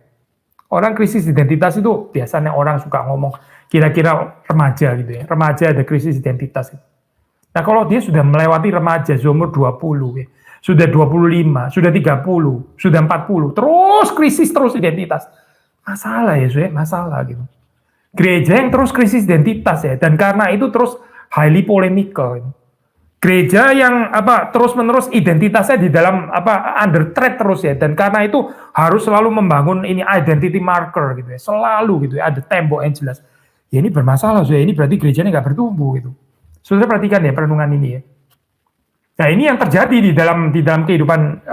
Orang krisis identitas itu biasanya orang suka ngomong kira-kira remaja gitu ya. Remaja ada krisis identitas. Nah, kalau dia sudah melewati remaja umur 20 ya, sudah 25, sudah 30, sudah 40, terus krisis terus identitas. Masalah ya, masalah gitu. Gereja yang terus krisis identitas ya, dan karena itu terus highly polemical. Gereja yang terus-menerus identitasnya di dalam under threat terus ya, dan karena itu harus selalu membangun ini identity marker gitu ya, selalu gitu ya, ada tembok yang jelas. Ya ini bermasalah ini berarti gerejanya nggak bertumbuh gitu. Saudara perhatikan ya perenungan ini ya. Nah, ini yang terjadi di dalam kehidupan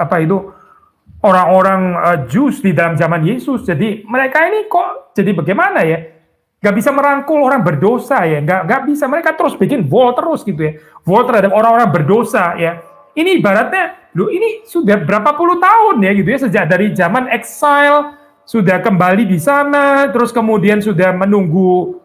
orang-orang Jews di dalam zaman Yesus. Jadi mereka ini kok jadi bagaimana ya? Gak bisa merangkul orang berdosa ya, gak bisa, mereka terus bikin wall terus gitu ya, wall terhadap orang-orang berdosa ya. Ini ibaratnya, ini sudah berapa puluh tahun ya gitu ya, sejak dari zaman exile sudah kembali di sana, terus kemudian sudah menunggu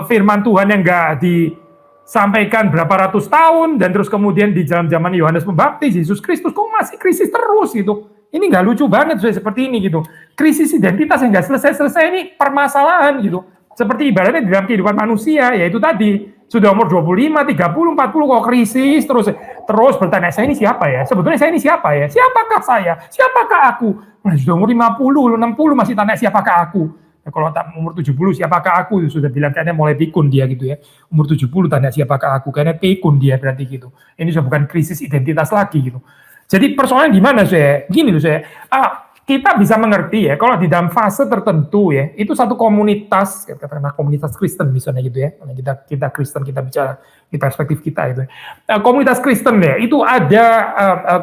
firman Tuhan yang gak disampaikan berapa ratus tahun, dan terus kemudian di zaman Yohanes Pembaptis, Yesus Kristus, kok masih krisis terus gitu. Ini nggak lucu banget seperti ini gitu. Krisis identitas yang nggak selesai-selesai ini permasalahan gitu. Seperti ibaratnya di dalam kehidupan manusia, yaitu tadi sudah umur 25, 30, 40 kok krisis terus bertanya, saya ini siapa ya? Sebetulnya saya ini siapa ya? Siapakah saya? Siapakah aku? Nah, sudah umur 50, 60 masih tanya siapakah aku? Nah, kalau umur 70 siapakah aku? Sudah bilang kayaknya mulai pikun dia gitu ya. Umur 70 tanya siapakah aku? Kayaknya pikun dia berarti gitu. Ini sudah bukan krisis identitas lagi gitu. Jadi persoalan di mana gini kita bisa mengerti ya kalau di dalam fase tertentu ya, itu satu komunitas, katakanlah komunitas Kristen misalnya gitu ya, kita Kristen, kita bicara di perspektif kita itu komunitas Kristen ya, itu ada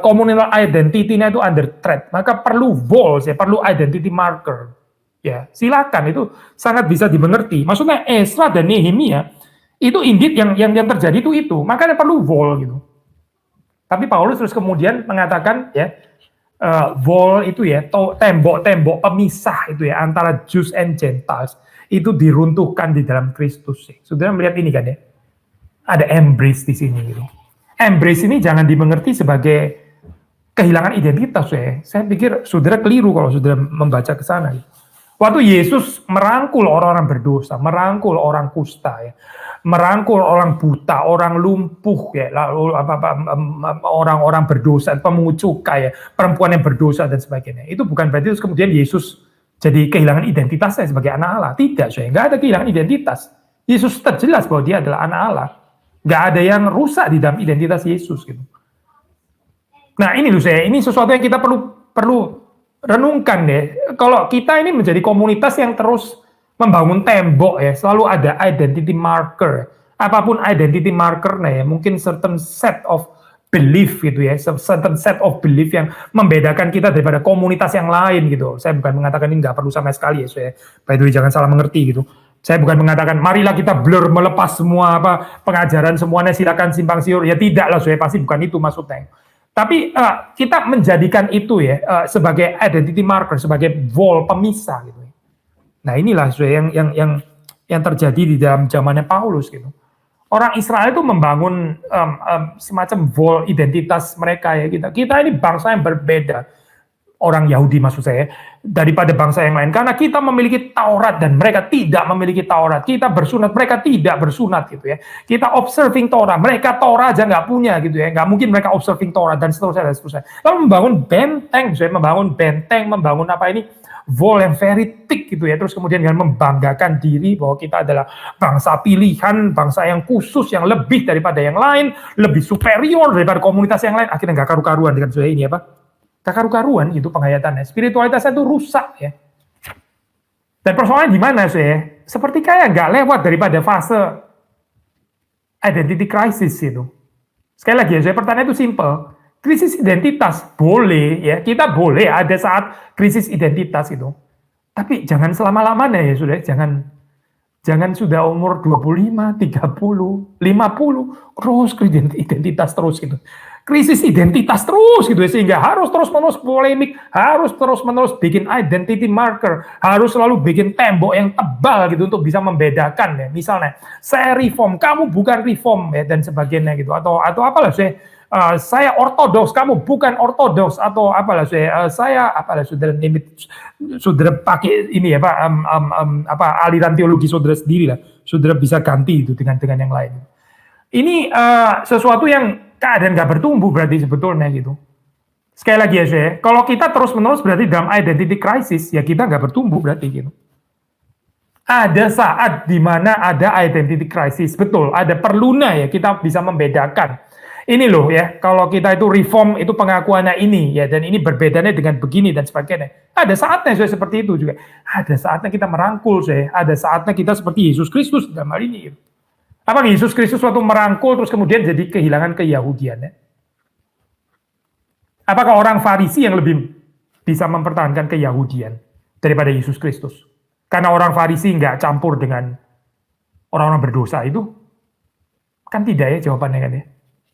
communal identity-nya itu under threat, maka perlu walls ya, perlu identity marker ya, silakan, itu sangat bisa dimengerti. Maksudnya Ezra dan Nehemia Itu indeed yang terjadi itu. Makanya perlu wall gitu. Tapi Paulus terus kemudian mengatakan ya, wall itu ya, tembok-tembok pemisah itu ya antara Jews and Gentiles itu diruntuhkan di dalam Kristus. Saudara melihat ini kan ya, ada embrace di sini gitu. Embrace ini jangan dimengerti sebagai kehilangan identitas ya. Saya pikir saudara keliru kalau saudara membaca ke sana. Gitu. Waktu Yesus merangkul orang-orang berdosa, merangkul orang kusta ya, merangkul orang buta, orang lumpuh ya, lalu orang-orang berdosa, pemungut cukai ya, perempuan yang berdosa dan sebagainya. Itu bukan berarti terus kemudian Yesus jadi kehilangan identitasnya sebagai anak Allah. Tidak, saya nggak ada kehilangan identitas. Yesus terjelas bahwa dia adalah anak Allah. Nggak ada yang rusak di dalam identitas Yesus gitu. Nah ini loh saya, ini sesuatu yang kita perlu renungkan deh. Kalau kita ini menjadi komunitas yang terus membangun tembok ya, selalu ada identity marker. Apapun identity markernya ya, mungkin certain set of belief gitu ya, certain set of belief yang membedakan kita daripada komunitas yang lain gitu. Saya bukan mengatakan ini nggak perlu sama sekali ya, saya by the way jangan salah mengerti gitu. Saya bukan mengatakan marilah kita blur melepas semua pengajaran semuanya silakan simpang siur. Ya tidak lah, saya pasti bukan itu maksudnya. Tapi kita menjadikan itu ya sebagai identity marker, sebagai wall pemisah gitu. Nah inilah yang terjadi di dalam zamannya Paulus gitu. Orang Israel itu membangun semacam wall identitas mereka ya kita. Kita ini bangsa yang berbeda. Orang Yahudi maksud saya, daripada bangsa yang lain. Karena kita memiliki Taurat dan mereka tidak memiliki Taurat. Kita bersunat, mereka tidak bersunat gitu ya. Kita observing Torah, mereka Torah aja nggak punya gitu ya. Nggak mungkin mereka observing Torah dan seterusnya dan seterusnya. Lalu membangun benteng, membangun apa ini, wall yang very thick gitu ya. Terus kemudian dengan membanggakan diri bahwa kita adalah bangsa pilihan, bangsa yang khusus, yang lebih daripada yang lain, lebih superior daripada komunitas yang lain. Akhirnya nggak karu-karuan dengan saya ini apa. Karu-karuan gitu penghayatannya, spiritualitasnya itu rusak ya. Dan persoalannya di mana sih? Seperti kayak nggak lewat daripada fase identity crisis itu. Sekali lagi ya, saya pertanyaan itu simple. Krisis identitas boleh ya, kita boleh ada saat krisis identitas itu. Tapi jangan selama-lamanya ya sudah, jangan sudah umur 25, 30, 50 terus identitas terus gitu. Krisis identitas terus gitu ya, sehingga harus terus-menerus polemik, harus terus-menerus bikin identity marker, harus selalu bikin tembok yang tebal gitu untuk bisa membedakan ya. Misalnya, saya reform, kamu bukan reform ya dan sebagainya gitu, atau apalah saya ortodoks, kamu bukan ortodoks, atau apalah saya apalah saudara pakai ini ya Pak, aliran teologi saudara sendiri lah, saudara bisa ganti itu dengan yang lain. Ini sesuatu yang keadaan nggak bertumbuh berarti sebetulnya gitu. Sekali lagi ya saya, kalau kita terus-menerus berarti dalam identity crisis, ya kita nggak bertumbuh berarti gitu. Ada saat di mana ada identity crisis, betul, ada perlunya ya kita bisa membedakan. Ini loh ya, kalau kita itu reform itu pengakuannya ini ya, dan ini berbedanya dengan begini dan sebagainya. Ada saatnya saya seperti itu juga. Ada saatnya kita merangkul saya, ada saatnya kita seperti Yesus Kristus dalam hal ini. Gitu. Apa Yesus Kristus waktu merangkul terus kemudian jadi kehilangan keyahudiannya? Apakah orang Farisi yang lebih bisa mempertahankan keyahudian daripada Yesus Kristus? Karena orang Farisi nggak campur dengan orang-orang berdosa itu? Kan tidak ya jawabannya kan ya.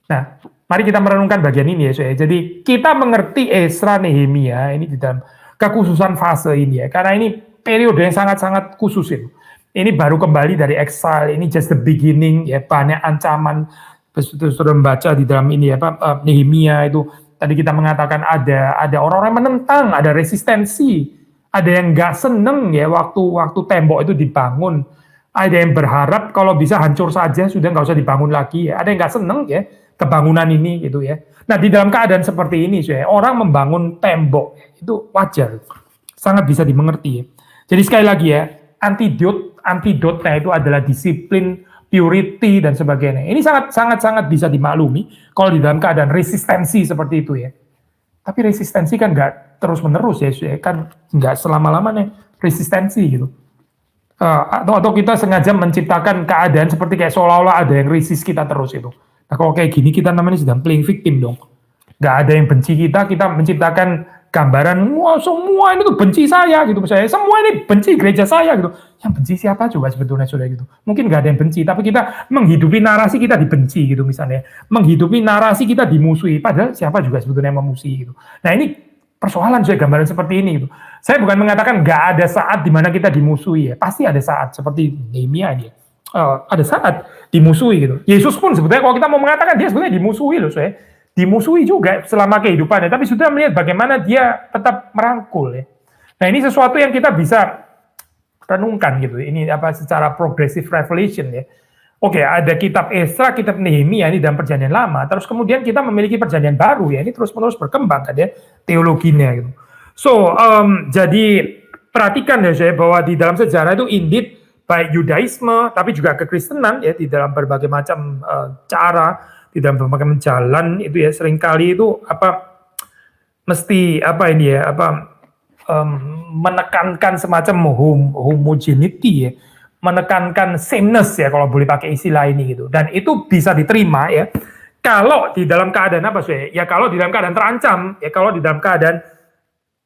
Nah, mari kita merenungkan bagian ini ya saya. Jadi kita mengerti Esra Nehemia ini di dalam kekhususan fase ini ya. Karena ini periode yang sangat-sangat khusus itu. Ini baru kembali dari exile, ini just the beginning ya, banyak ancaman. Sudah membaca di dalam ini ya Pak, Nehemia itu tadi kita mengatakan ada orang-orang menentang, ada resistensi, ada yang nggak seneng ya waktu tembok itu dibangun, ada yang berharap kalau bisa hancur saja sudah nggak usah dibangun lagi ya, ada yang nggak seneng ya kebangunan ini gitu ya. Nah di dalam keadaan seperti ini ya, orang membangun tembok itu wajar, sangat bisa dimengerti ya. Jadi sekali lagi ya, antidotnya itu adalah disiplin, purity dan sebagainya. Ini sangat bisa dimaklumi kalau di dalam keadaan resistensi seperti itu ya. Tapi resistensi kan nggak terus menerus ya, kan nggak selama-lamanya resistensi gitu. Atau kita sengaja menciptakan keadaan seperti kayak seolah-olah ada yang resist kita terus itu. Nah kalau kayak gini kita namanya sedang playing victim dong. Nggak ada yang benci kita menciptakan gambaran, wah semua ini tuh benci saya gitu, misalnya semua ini benci gereja saya gitu. Yang benci siapa coba sebetulnya sudah gitu? Mungkin nggak ada yang benci, tapi kita menghidupi narasi kita dibenci gitu misalnya, menghidupi narasi kita dimusuhi, padahal siapa juga sebetulnya yang memusuhi gitu. Nah ini persoalan saya gambaran seperti ini gitu. Saya bukan mengatakan nggak ada saat di mana kita dimusuhi ya, pasti ada saat seperti Nehemia dia. Ada saat dimusuhi gitu. Yesus pun sebetulnya kalau kita mau mengatakan dia sebetulnya dimusuhi loh saya. Dimusuhi juga selama kehidupannya, tapi sudah melihat bagaimana dia tetap merangkul ya. Nah ini sesuatu yang kita bisa renungkan gitu. Ini apa secara progressive revelation ya. Oke, ada kitab Esra, kitab Nehemia ini dalam perjanjian lama. Terus kemudian kita memiliki perjanjian baru ya. Ini terus-menerus berkembang kan ya teologinya gitu. So, jadi perhatikan ya saya bahwa di dalam sejarah itu indeed baik Yudaisme tapi juga kekristenan ya di dalam berbagai macam cara, di dalam berbagai macam jalan itu ya seringkali itu apa mesti apa ini ya apa menekankan semacam homogeneity ya, menekankan sameness ya kalau boleh pakai istilah ini gitu. Dan itu bisa diterima ya kalau di dalam keadaan apa sih? Ya kalau di dalam keadaan terancam, ya kalau di dalam keadaan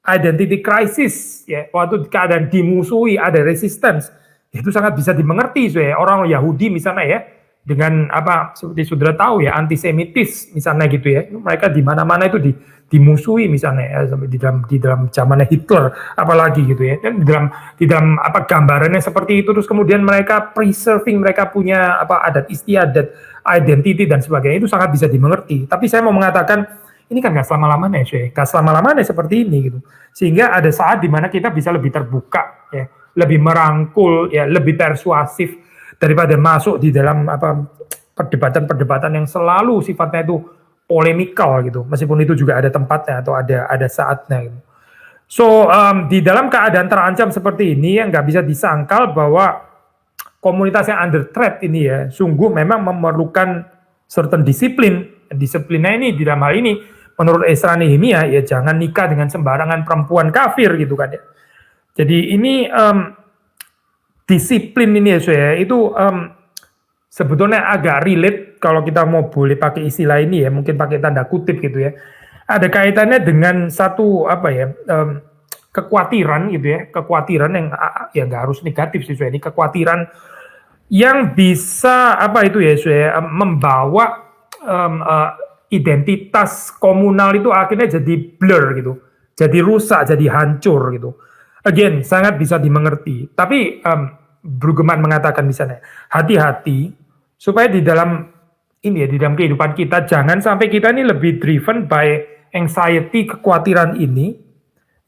identity crisis ya, waktu keadaan dimusuhi ada resistance, itu sangat bisa dimengerti ya. Orang Yahudi misalnya ya dengan apa seperti saudara tahu ya antisemitis misalnya gitu ya. Mereka di mana-mana itu dimusuhi misalnya ya, sampai di dalam zamannya Hitler apalagi gitu ya. Dan di dalam apa gambarannya seperti itu terus kemudian mereka preserving mereka punya apa adat istiadat, identity dan sebagainya itu sangat bisa dimengerti. Tapi saya mau mengatakan ini kan nggak selama-lamanya nggak selama-lamanya seperti ini gitu. Sehingga ada saat di mana kita bisa lebih terbuka ya, lebih merangkul ya, lebih persuasif daripada masuk di dalam apa perdebatan-perdebatan yang selalu sifatnya itu polemikal gitu, meskipun itu juga ada tempatnya atau ada saatnya gitu. So di dalam keadaan terancam seperti ini yang nggak bisa disangkal bahwa komunitas yang under threat ini ya sungguh memang memerlukan certain disiplin. Disiplinnya ini di dalam hal ini menurut Esra Nehemia ya jangan nikah dengan sembarangan perempuan kafir gitu kan ya. Jadi ini disiplin ini ya saya itu sebetulnya agak relate kalau kita mau boleh pakai istilah ini ya mungkin pakai tanda kutip gitu ya. Ada kaitannya dengan satu apa ya kekhawatiran gitu ya, kekhawatiran yang ya nggak harus negatif sih saya, ini kekhawatiran yang bisa apa itu ya saya membawa identitas komunal itu akhirnya jadi blur gitu, jadi rusak, jadi hancur gitu. Again, sangat bisa dimengerti. Tapi Brueggemann mengatakan misalnya, hati-hati supaya di dalam ini ya, di dalam kehidupan kita jangan sampai kita ini lebih driven by anxiety, kekhawatiran ini,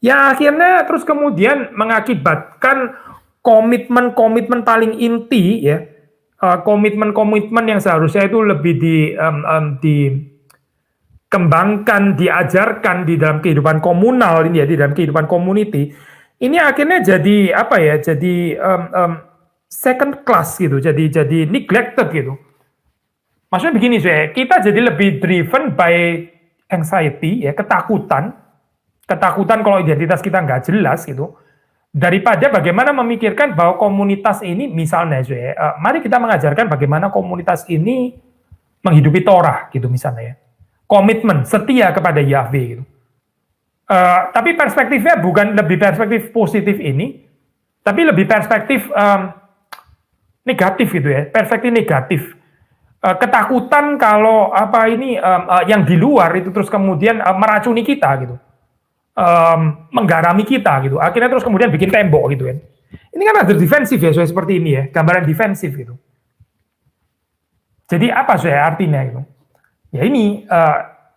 ya akhirnya terus kemudian mengakibatkan komitmen-komitmen paling inti ya, komitmen-komitmen yang seharusnya itu lebih dikembangkan, diajarkan di dalam kehidupan komunal ini ya, di dalam kehidupan community. Ini akhirnya jadi apa ya? Jadi second class gitu, jadi neglected gitu. Maksudnya begini saya, kita jadi lebih driven by anxiety ya, ketakutan kalau identitas kita nggak jelas gitu, daripada bagaimana memikirkan bahwa komunitas ini misalnya saya, mari kita mengajarkan bagaimana komunitas ini menghidupi Torah gitu misalnya ya, komitmen setia kepada Yahweh gitu. Tapi perspektifnya bukan lebih perspektif positif ini, tapi lebih perspektif negatif gitu ya, perspektif negatif. Ketakutan kalau apa ini yang di luar itu terus kemudian meracuni kita gitu, menggarami kita gitu, akhirnya terus kemudian bikin tembok gitu kan. Ini kan ada defensif ya, seperti ini ya, gambaran defensif gitu. Jadi apa saya artinya itu? Ya ini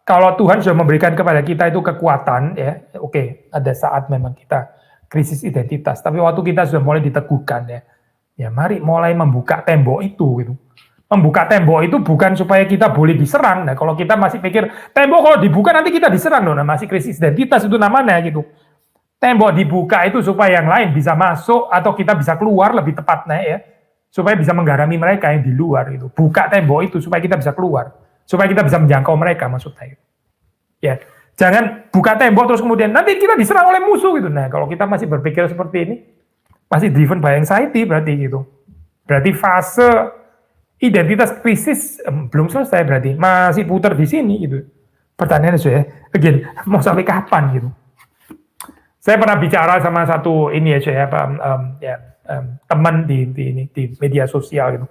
kalau Tuhan sudah memberikan kepada kita itu kekuatan ya, oke, ada saat memang kita krisis identitas, tapi waktu kita sudah mulai diteguhkan ya mari mulai membuka tembok itu gitu. Membuka tembok itu bukan supaya kita boleh diserang. Nah, kalau kita masih pikir tembok kalau dibuka nanti kita diserang loh, nah masih krisis identitas itu namanya gitu. Tembok dibuka itu supaya yang lain bisa masuk atau kita bisa keluar lebih tepatnya ya, supaya bisa menggarami mereka yang di luar itu. Buka tembok itu supaya kita bisa keluar, supaya kita bisa menjangkau mereka maksudnya. Ya, jangan buka tembok terus kemudian nanti kita diserang oleh musuh gitu. Nah, kalau kita masih berpikir seperti ini, masih driven by anxiety berarti gitu. Berarti fase identitas krisis belum selesai berarti, masih putar di sini gitu. Pertanyaannya saya, again, mau sampai kapan gitu? Saya pernah bicara sama satu ini ya, saya teman di media sosial gitu,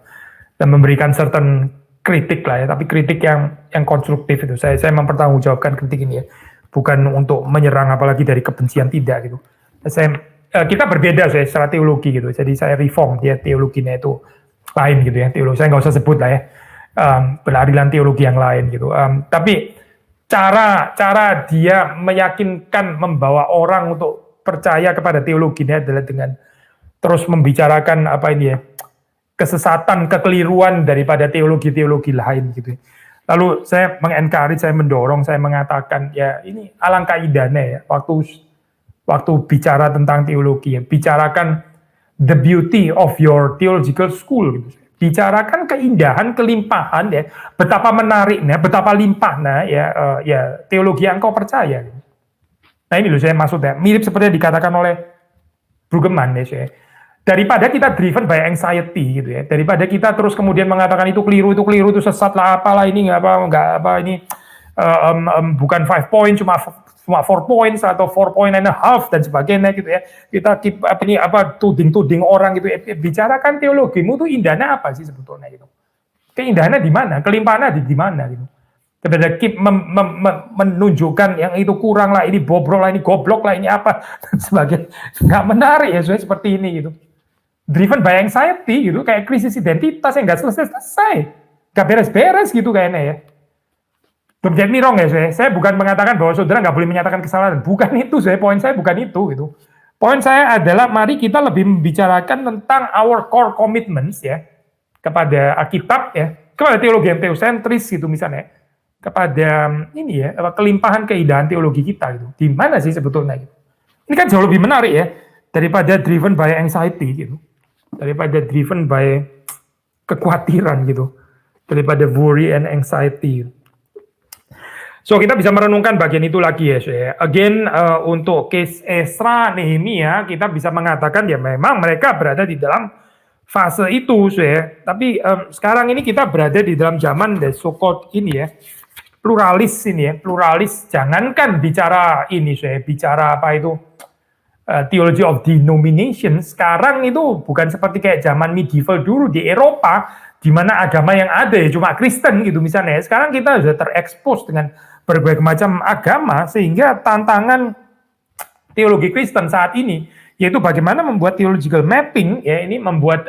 dan memberikan certain kritik lah ya, tapi kritik yang konstruktif itu. Saya mempertanggungjawabkan kritik ini ya, bukan untuk menyerang apalagi dari kebencian, tidak gitu. Kita berbeda saya secara teologi gitu, jadi saya reform, dia teologinya itu lain gitu ya, teologi saya nggak usah sebut lah ya, beraliran teologi yang lain gitu. Tapi cara dia meyakinkan, membawa orang untuk percaya kepada teologinya adalah dengan terus membicarakan apa ini ya, kesesatan, kekeliruan daripada teologi-teologi lain gitu. Lalu saya mengencourage, saya mendorong, saya mengatakan ya ini alangkah indahnya ya waktu bicara tentang teologi ya, bicarakan the beauty of your theological school gitu. Bicarakan keindahan, kelimpahan ya, betapa menariknya, betapa limpahnya ya teologi yang kau percaya. Nah ini loh saya maksudnya, mirip seperti yang dikatakan oleh Brueggemann ya saya. Daripada kita driven by anxiety gitu ya, daripada kita terus kemudian mengatakan itu keliru, itu sesat lah, apalah ini nggak apa ini bukan 5 point, cuma 4 points atau 4 point and a half dan sebagainya gitu ya. Kita keep tuding orang gitu ya. Bicarakan teologimu tuh indahnya apa sih sebetulnya gitu. Keindahannya di mana? Kelimpahannya di mana gitu. Daripada keep menunjukkan yang itu kurang lah, ini bobrok lah, ini goblok lah, ini apa dan sebagainya. Nggak menarik ya seperti ini gitu. Driven by anxiety gitu, kayak krisis identitas yang nggak selesai. Nggak beres-beres gitu kayaknya ya. Don't get me wrong ya, saya bukan mengatakan bahwa saudara nggak boleh menyatakan kesalahan. Bukan itu, poin saya bukan itu gitu. Poin saya adalah mari kita lebih membicarakan tentang our core commitments ya, kepada Alkitab ya, kepada teologi yang teosentris gitu misalnya, kepada ini ya, kelimpahan keindahan teologi kita gitu. Di mana sih sebetulnya gitu. Ini kan jauh lebih menarik ya, daripada driven by anxiety gitu, daripada driven by kekhawatiran gitu, daripada worry and anxiety gitu. So kita bisa merenungkan bagian itu lagi ya, saya. Again untuk case Ezra, Nehemia, kita bisa mengatakan ya memang mereka berada di dalam fase itu, saya. Tapi sekarang ini kita berada di dalam zaman the so-called ini ya, pluralis ini ya, pluralis. Jangankan bicara ini, saya bicara apa itu theology of denomination. Sekarang itu bukan seperti kayak zaman medieval dulu di Eropa, di mana agama yang ada ya cuma Kristen gitu misalnya. Sekarang kita sudah terekspos dengan berbagai macam agama, sehingga tantangan teologi Kristen saat ini yaitu bagaimana membuat theological mapping ya, ini membuat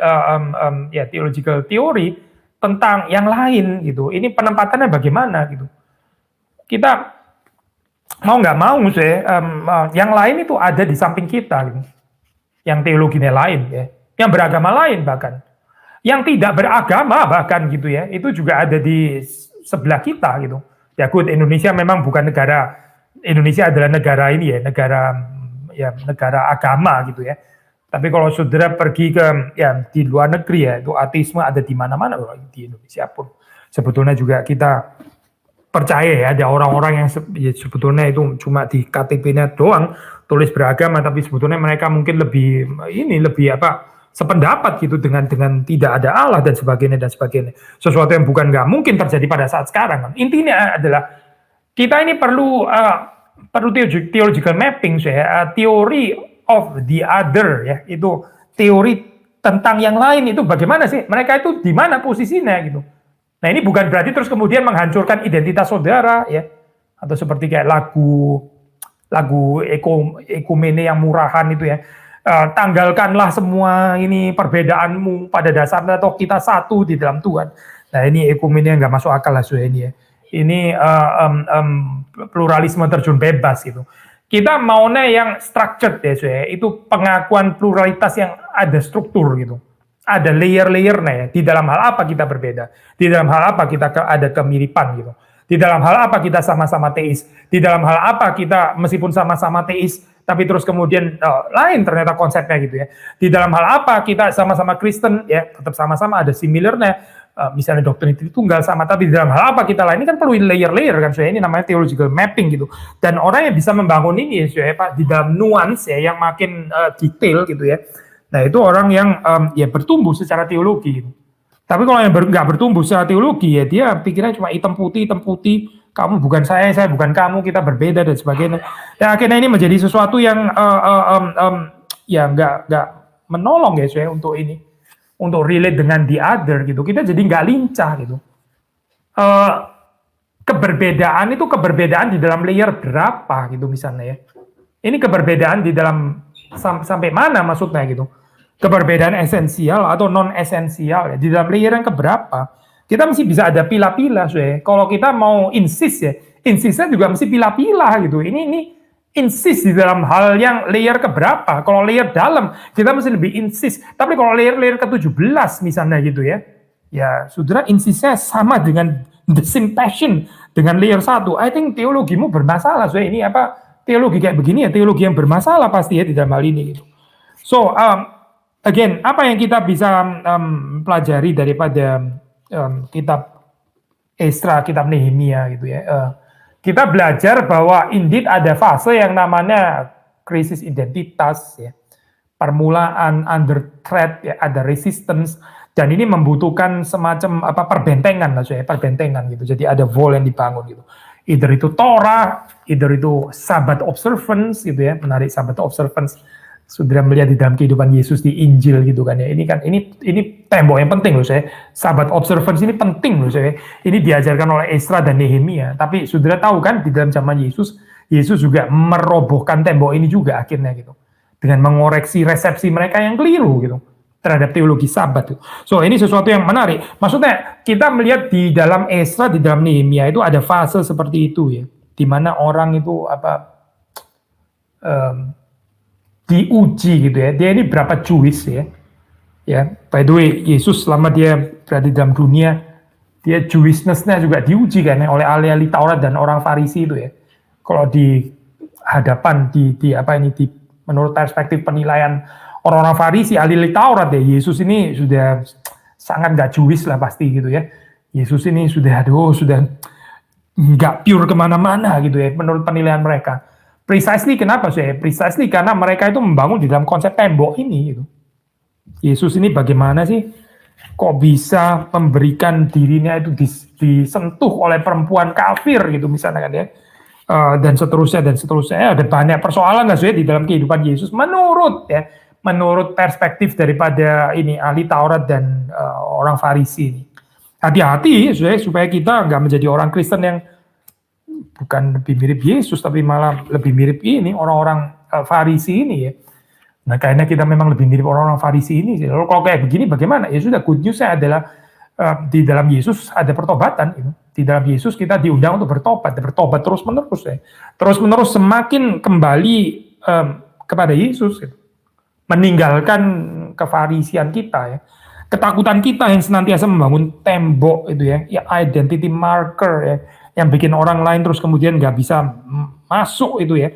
ya theological theory tentang yang lain gitu. Ini penempatannya bagaimana gitu. Kita mau nggak mau yang lain itu ada di samping kita gitu. Yang teologinya lain ya, yang beragama lain bahkan, yang tidak beragama bahkan gitu ya, itu juga ada di sebelah kita gitu. Ya good, Indonesia memang bukan negara, Indonesia adalah negara ini ya, negara agama gitu ya. Tapi kalau saudara pergi ke ya di luar negeri ya, itu ateisme ada di mana-mana. Di Indonesia pun sebetulnya juga kita percaya ya, ada orang-orang yang sebetulnya itu cuma di KTP-nya doang tulis beragama, tapi sebetulnya mereka mungkin lebih sependapat gitu dengan tidak ada Allah dan sebagainya. Sesuatu yang bukan nggak mungkin terjadi pada saat sekarang. Intinya adalah kita ini perlu theological mapping, teori of the other ya, itu teori tentang yang lain itu bagaimana sih? Mereka itu di mana posisinya gitu. Nah ini bukan berarti terus kemudian menghancurkan identitas saudara ya, atau seperti kayak lagu ekumene yang murahan itu ya. Tanggalkanlah semua ini perbedaanmu, pada dasarnya toh kita satu di dalam Tuhan. Nah ini ekumene yang nggak masuk akal lah ini ya. Ini pluralisme terjun bebas gitu. Kita maunya yang structured ya, itu pengakuan pluralitas yang ada struktur gitu. Ada layer-layernya ya. Di dalam hal apa kita berbeda? Di dalam hal apa kita ada kemiripan gitu? Di dalam hal apa kita sama-sama teis? Di dalam hal apa kita meskipun sama-sama teis, tapi terus kemudian lain ternyata konsepnya gitu ya. Di dalam hal apa kita sama-sama Kristen ya, tetap sama-sama ada similarnya, misalnya doktrin Tritunggal sama, tapi di dalam hal apa kita lain, ini kan perlu layer-layer kan, ini namanya theological mapping gitu. Dan orang yang bisa membangun ini ya Pak, di dalam nuance ya yang makin detail gitu ya. Nah itu orang yang ya bertumbuh secara teologi gitu. Tapi kalau yang nggak bertumbuh secara teologi ya dia pikirnya cuma hitam putih, kamu bukan saya bukan kamu, kita berbeda dan sebagainya. Dan akhirnya ini menjadi sesuatu yang ya nggak menolong guys ya untuk ini, untuk relate dengan the other gitu. Kita jadi nggak lincah gitu. Keberbedaan itu keberbedaan di dalam layer berapa gitu misalnya ya. Ini keberbedaan di dalam sampai mana maksudnya gitu. Keberbedaan esensial atau non esensial ya, di dalam layer yang keberapa. Kita mesti bisa ada pilah-pilah ya. Kalau kita mau insist ya, insistnya juga mesti pilah-pilah gitu. Ini insist di dalam hal yang layer keberapa. Kalau layer dalam, kita mesti lebih insist. Tapi kalau layer ke-17 misalnya gitu ya, ya saudara insistnya sama dengan the same passion dengan layer 1. I think teologimu bermasalah. So ini apa teologi kayak begini ya, teologi yang bermasalah pasti ya di dalam hal ini gitu. So again, apa yang kita bisa pelajari daripada kitab Esra, kitab Nehemia gitu ya. Kita belajar bahwa indeed ada fase yang namanya krisis identitas ya. Permulaan under threat ya, ada resistance, dan ini membutuhkan semacam perbentengan lah ya, perbentengan gitu. Jadi ada wall yang dibangun gitu. Either itu Torah, either itu Sabbath observance gitu ya, menarik Sabbath observance. Sudah melihat di dalam kehidupan Yesus di Injil gitu kan ya. Ini kan ini tembok yang penting loh saya. Sabbath observance ini penting loh saya. Ini diajarkan oleh Esra dan Nehemia. Tapi saudara tahu kan di dalam zaman Yesus juga merobohkan tembok ini juga akhirnya gitu. Dengan mengoreksi resepsi mereka yang keliru gitu terhadap teologi Sabat. So ini sesuatu yang menarik. Maksudnya kita melihat di dalam Esra, di dalam Nehemia itu ada fase seperti itu ya, di mana orang itu diuji gitu ya. Dia ini berapa Jewish ya. Ya, by the way, Yesus selama dia berada di dalam dunia, dia Jewishness-nya juga diuji kan ya, oleh ahli-ahli Taurat dan orang Farisi itu ya. Kalau di hadapan menurut perspektif penilaian orang-orang Farisi, ahli Taurat ya, Yesus ini sudah sangat nggak Jewish lah pasti gitu ya. Yesus ini sudah nggak pure kemana-mana gitu ya, menurut penilaian mereka. Precisely kenapa sih? Precisely karena mereka itu membangun di dalam konsep tembok ini gitu. Yesus ini bagaimana sih? Kok bisa memberikan dirinya itu disentuh oleh perempuan kafir gitu misalnya kan ya. Dan seterusnya. Ada banyak persoalan nggak sih di dalam kehidupan Yesus menurut perspektif daripada ini ahli Taurat dan orang Farisi ini. Hati-hati supaya kita nggak menjadi orang Kristen yang bukan lebih mirip Yesus tapi malah lebih mirip ini orang-orang Farisi ini ya. Nah, kayaknya kita memang lebih mirip orang-orang Farisi ini. Lalu kalau kayak begini bagaimana? Ya sudah, good news-nya adalah di dalam Yesus ada pertobatan. Gitu. Di dalam Yesus kita diundang untuk bertobat terus-menerus ya. Terus-menerus semakin kembali kepada Yesus. Gitu. Meninggalkan kefarisian kita ya. Ketakutan kita yang senantiasa membangun tembok itu ya identity marker ya, yang bikin orang lain terus kemudian nggak bisa masuk itu ya,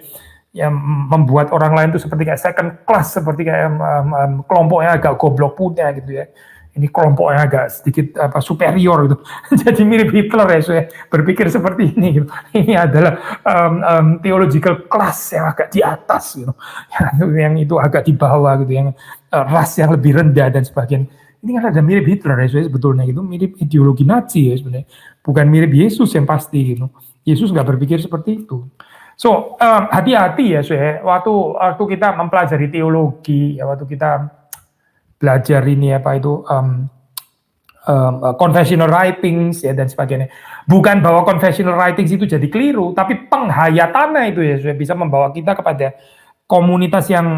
yang membuat orang lain itu seperti kayak second class, seperti kayak kelompoknya agak goblok punya gitu ya. Ini kelompoknya agak sedikit superior gitu. Jadi mirip Hitler ya, saya berpikir seperti ini gitu. Ini adalah theological class yang agak di atas gitu. Yang itu agak di bawah gitu, yang ras yang lebih rendah dan sebagainya. Ini kan ada mirip Hitler ya, sebetulnya itu mirip ideologi Nazi ya sebenarnya. Bukan mirip Yesus yang pasti gitu. Yesus nggak berpikir seperti itu. So hati-hati ya, waktu kita mempelajari teologi, ya waktu kita belajar ini confessional writings ya dan sebagainya. Bukan bahwa confessional writings itu jadi keliru, tapi penghayatannya itu ya bisa membawa kita kepada komunitas yang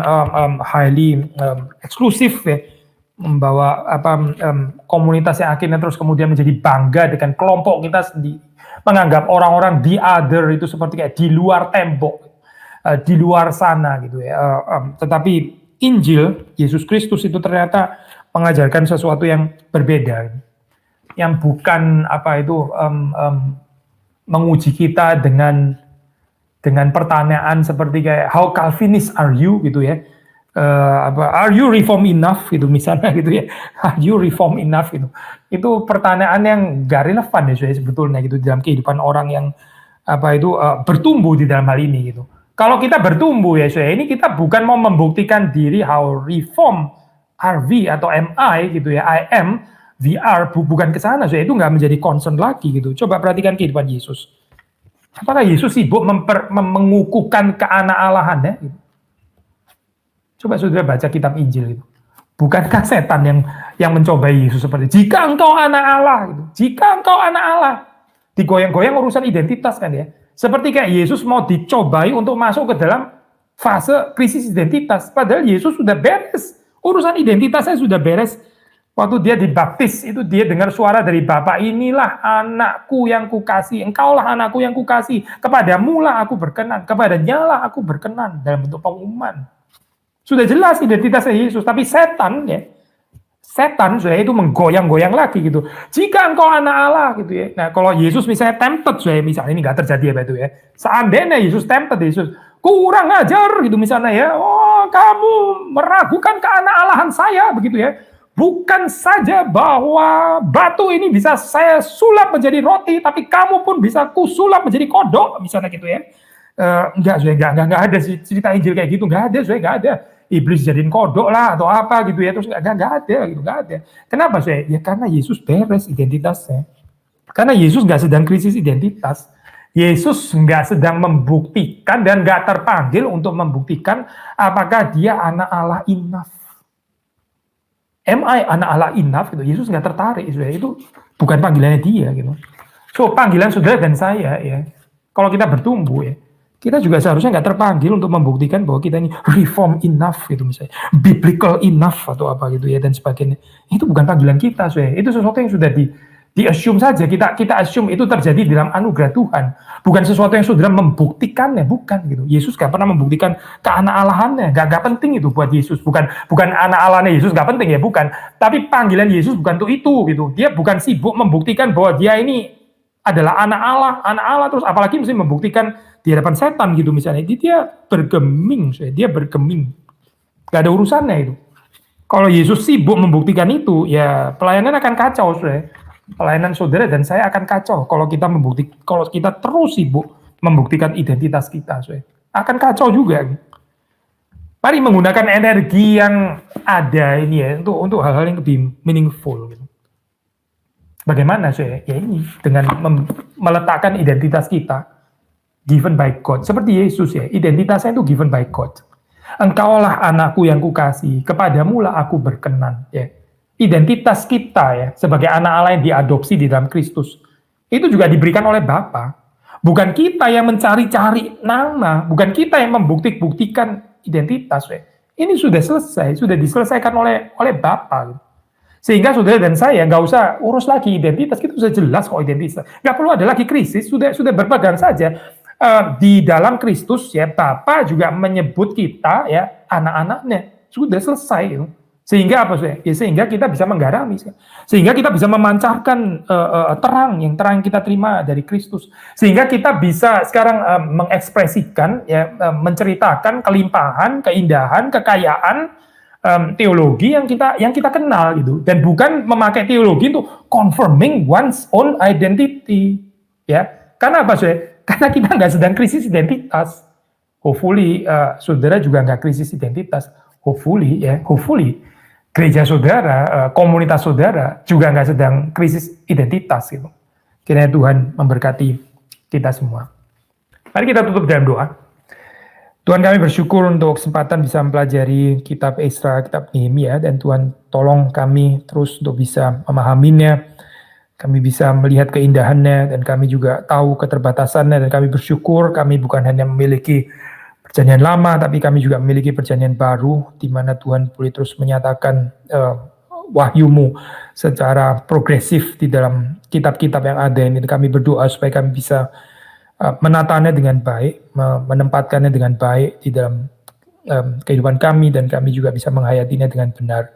highly eksklusif ya, membawa komunitas yang akhirnya terus kemudian menjadi bangga dengan kelompok kita sendiri, menganggap orang-orang the other itu seperti kayak di luar tembok, di luar sana gitu ya. Tetapi Injil Yesus Kristus itu ternyata mengajarkan sesuatu yang berbeda, yang bukan menguji kita dengan pertanyaan seperti kayak how Calvinist are you gitu ya, are you reform enough gitu misalnya gitu ya, are you reform enough gitu. Itu pertanyaan yang gak relevan ya sebetulnya gitu dalam kehidupan orang yang bertumbuh di dalam hal ini gitu. Kalau kita bertumbuh ya ini kita bukan mau membuktikan diri how reform are we atau am I gitu ya, I am, we are, bukan ke sana itu nggak menjadi concern lagi gitu. Coba perhatikan kehidupan Yesus. Apakah Yesus sibuk mengukuhkan keanak-alahannya? Coba saudara baca kitab Injil itu. Bukankah setan yang mencobai Yesus seperti jika engkau anak Allah, gitu. Jika engkau anak Allah, digoyang-goyang urusan identitas kan ya. Seperti kayak Yesus mau dicobai untuk masuk ke dalam fase krisis identitas. Padahal Yesus sudah beres, urusan identitasnya sudah beres. Waktu dia dibaptis, itu dia dengar suara dari Bapa, inilah anakku yang kukasih, engkaulah anakku yang kukasih, kepadamu lah aku berkenan, kepadanya lah aku berkenan, dalam bentuk pengumuman. Sudah jelas identitasnya Yesus, tapi setan sudah itu menggoyang-goyang lagi gitu. Jika engkau anak Allah gitu ya. Nah kalau Yesus misalnya tempted, misalnya ini nggak terjadi ya itu ya. Seandainya Yesus tempted, Yesus kurang ajar gitu misalnya ya. Oh kamu meragukan keanak-alahan saya begitu ya. Bukan saja bahwa batu ini bisa saya sulap menjadi roti, tapi kamu pun bisa kusulap menjadi kodok, misalnya gitu ya. Enggak ada cerita Injil kayak gitu, enggak ada. Iblis jadiin kodok lah atau apa gitu ya, terus enggak ada. Kenapa Ya karena Yesus beres identitasnya. Karena Yesus enggak sedang krisis identitas. Yesus enggak sedang membuktikan dan enggak terpanggil untuk membuktikan apakah dia anak Allah enough. Am I anak Allah enough gitu? Yesus nggak tertarik, saudara. Itu bukan panggilannya dia gitu. So panggilan saudara dan saya ya, kalau kita bertumbuh ya, kita juga seharusnya nggak terpanggil untuk membuktikan bahwa kita ini reform enough gitu misalnya, biblical enough atau apa gitu ya dan sebagainya. Itu bukan panggilan kita, saudara. Itu sesuatu yang sudah di-assume saja, kita assume itu terjadi dalam anugerah Tuhan, bukan sesuatu yang saudara membuktikannya, bukan gitu. Yesus gak pernah membuktikan keanak-alahannya, gak penting itu buat Yesus, bukan anak Allahnya Yesus gak penting ya, bukan. Tapi panggilan Yesus bukan untuk itu gitu. Dia bukan sibuk membuktikan bahwa dia ini adalah anak Allah terus apalagi mesti membuktikan di hadapan setan gitu misalnya. Dia bergeming, gak ada urusannya itu. Kalau Yesus sibuk membuktikan itu, ya pelayanan akan kacau, saudara. Pelayanan saudara dan saya akan kacau kalau kita terus sibuk membuktikan identitas kita, akan kacau juga. Mari menggunakan energi yang ada ini ya untuk hal-hal yang lebih meaningful. Gitu. Bagaimana ya ini dengan meletakkan identitas kita given by God seperti Yesus ya, identitasnya itu given by God. Engkaulah anakku yang kukasih, kepadamu lah aku berkenan ya. Identitas kita ya sebagai anak Allah yang diadopsi di dalam Kristus itu juga diberikan oleh Bapa. Bukan kita yang mencari-cari nama, bukan kita yang membuktikan identitas. Ya. Ini sudah selesai, sudah diselesaikan oleh Bapa. Sehingga saudara dan saya nggak usah urus lagi identitas, kita sudah jelas kok identitas. Nggak perlu ada lagi krisis, sudah berpegang saja di dalam Kristus ya. Bapa juga menyebut kita ya anak-anaknya, sudah selesai. Ya. Sehingga apa ya? Sehingga kita bisa menggarami, sehingga kita bisa memancarkan terang yang kita terima dari Kristus, sehingga kita bisa sekarang mengekspresikan, ya, menceritakan kelimpahan, keindahan, kekayaan teologi yang kita kenal gitu, dan bukan memakai teologi untuk confirming one's own identity, ya. Karena apa Karena kita nggak sedang krisis identitas. Hopefully saudara juga nggak krisis identitas. Hopefully gereja saudara, komunitas saudara juga nggak sedang krisis identitas gitu. Kiranya Tuhan memberkati kita semua. Mari kita tutup dalam doa. Tuhan, kami bersyukur untuk kesempatan bisa mempelajari kitab Esra, kitab Nehemia, dan Tuhan tolong kami terus untuk bisa memahaminya. Kami bisa melihat keindahannya dan kami juga tahu keterbatasannya, dan kami bersyukur kami bukan hanya memiliki perjanjian lama, tapi kami juga memiliki perjanjian baru, di mana Tuhan boleh terus menyatakan wahyu-Mu secara progresif di dalam kitab-kitab yang ada ini. Kami berdoa supaya kami bisa menatanya dengan baik, menempatkannya dengan baik di dalam kehidupan kami, dan kami juga bisa menghayatinya dengan benar.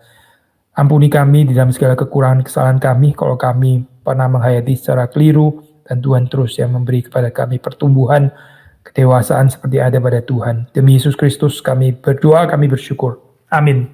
Ampuni kami di dalam segala kekurangan kesalahan kami, kalau kami pernah menghayati secara keliru, dan Tuhan terus yang memberi kepada kami pertumbuhan, kedewasaan seperti ada pada Tuhan. Demi Yesus Kristus kami berdoa, kami bersyukur. Amin.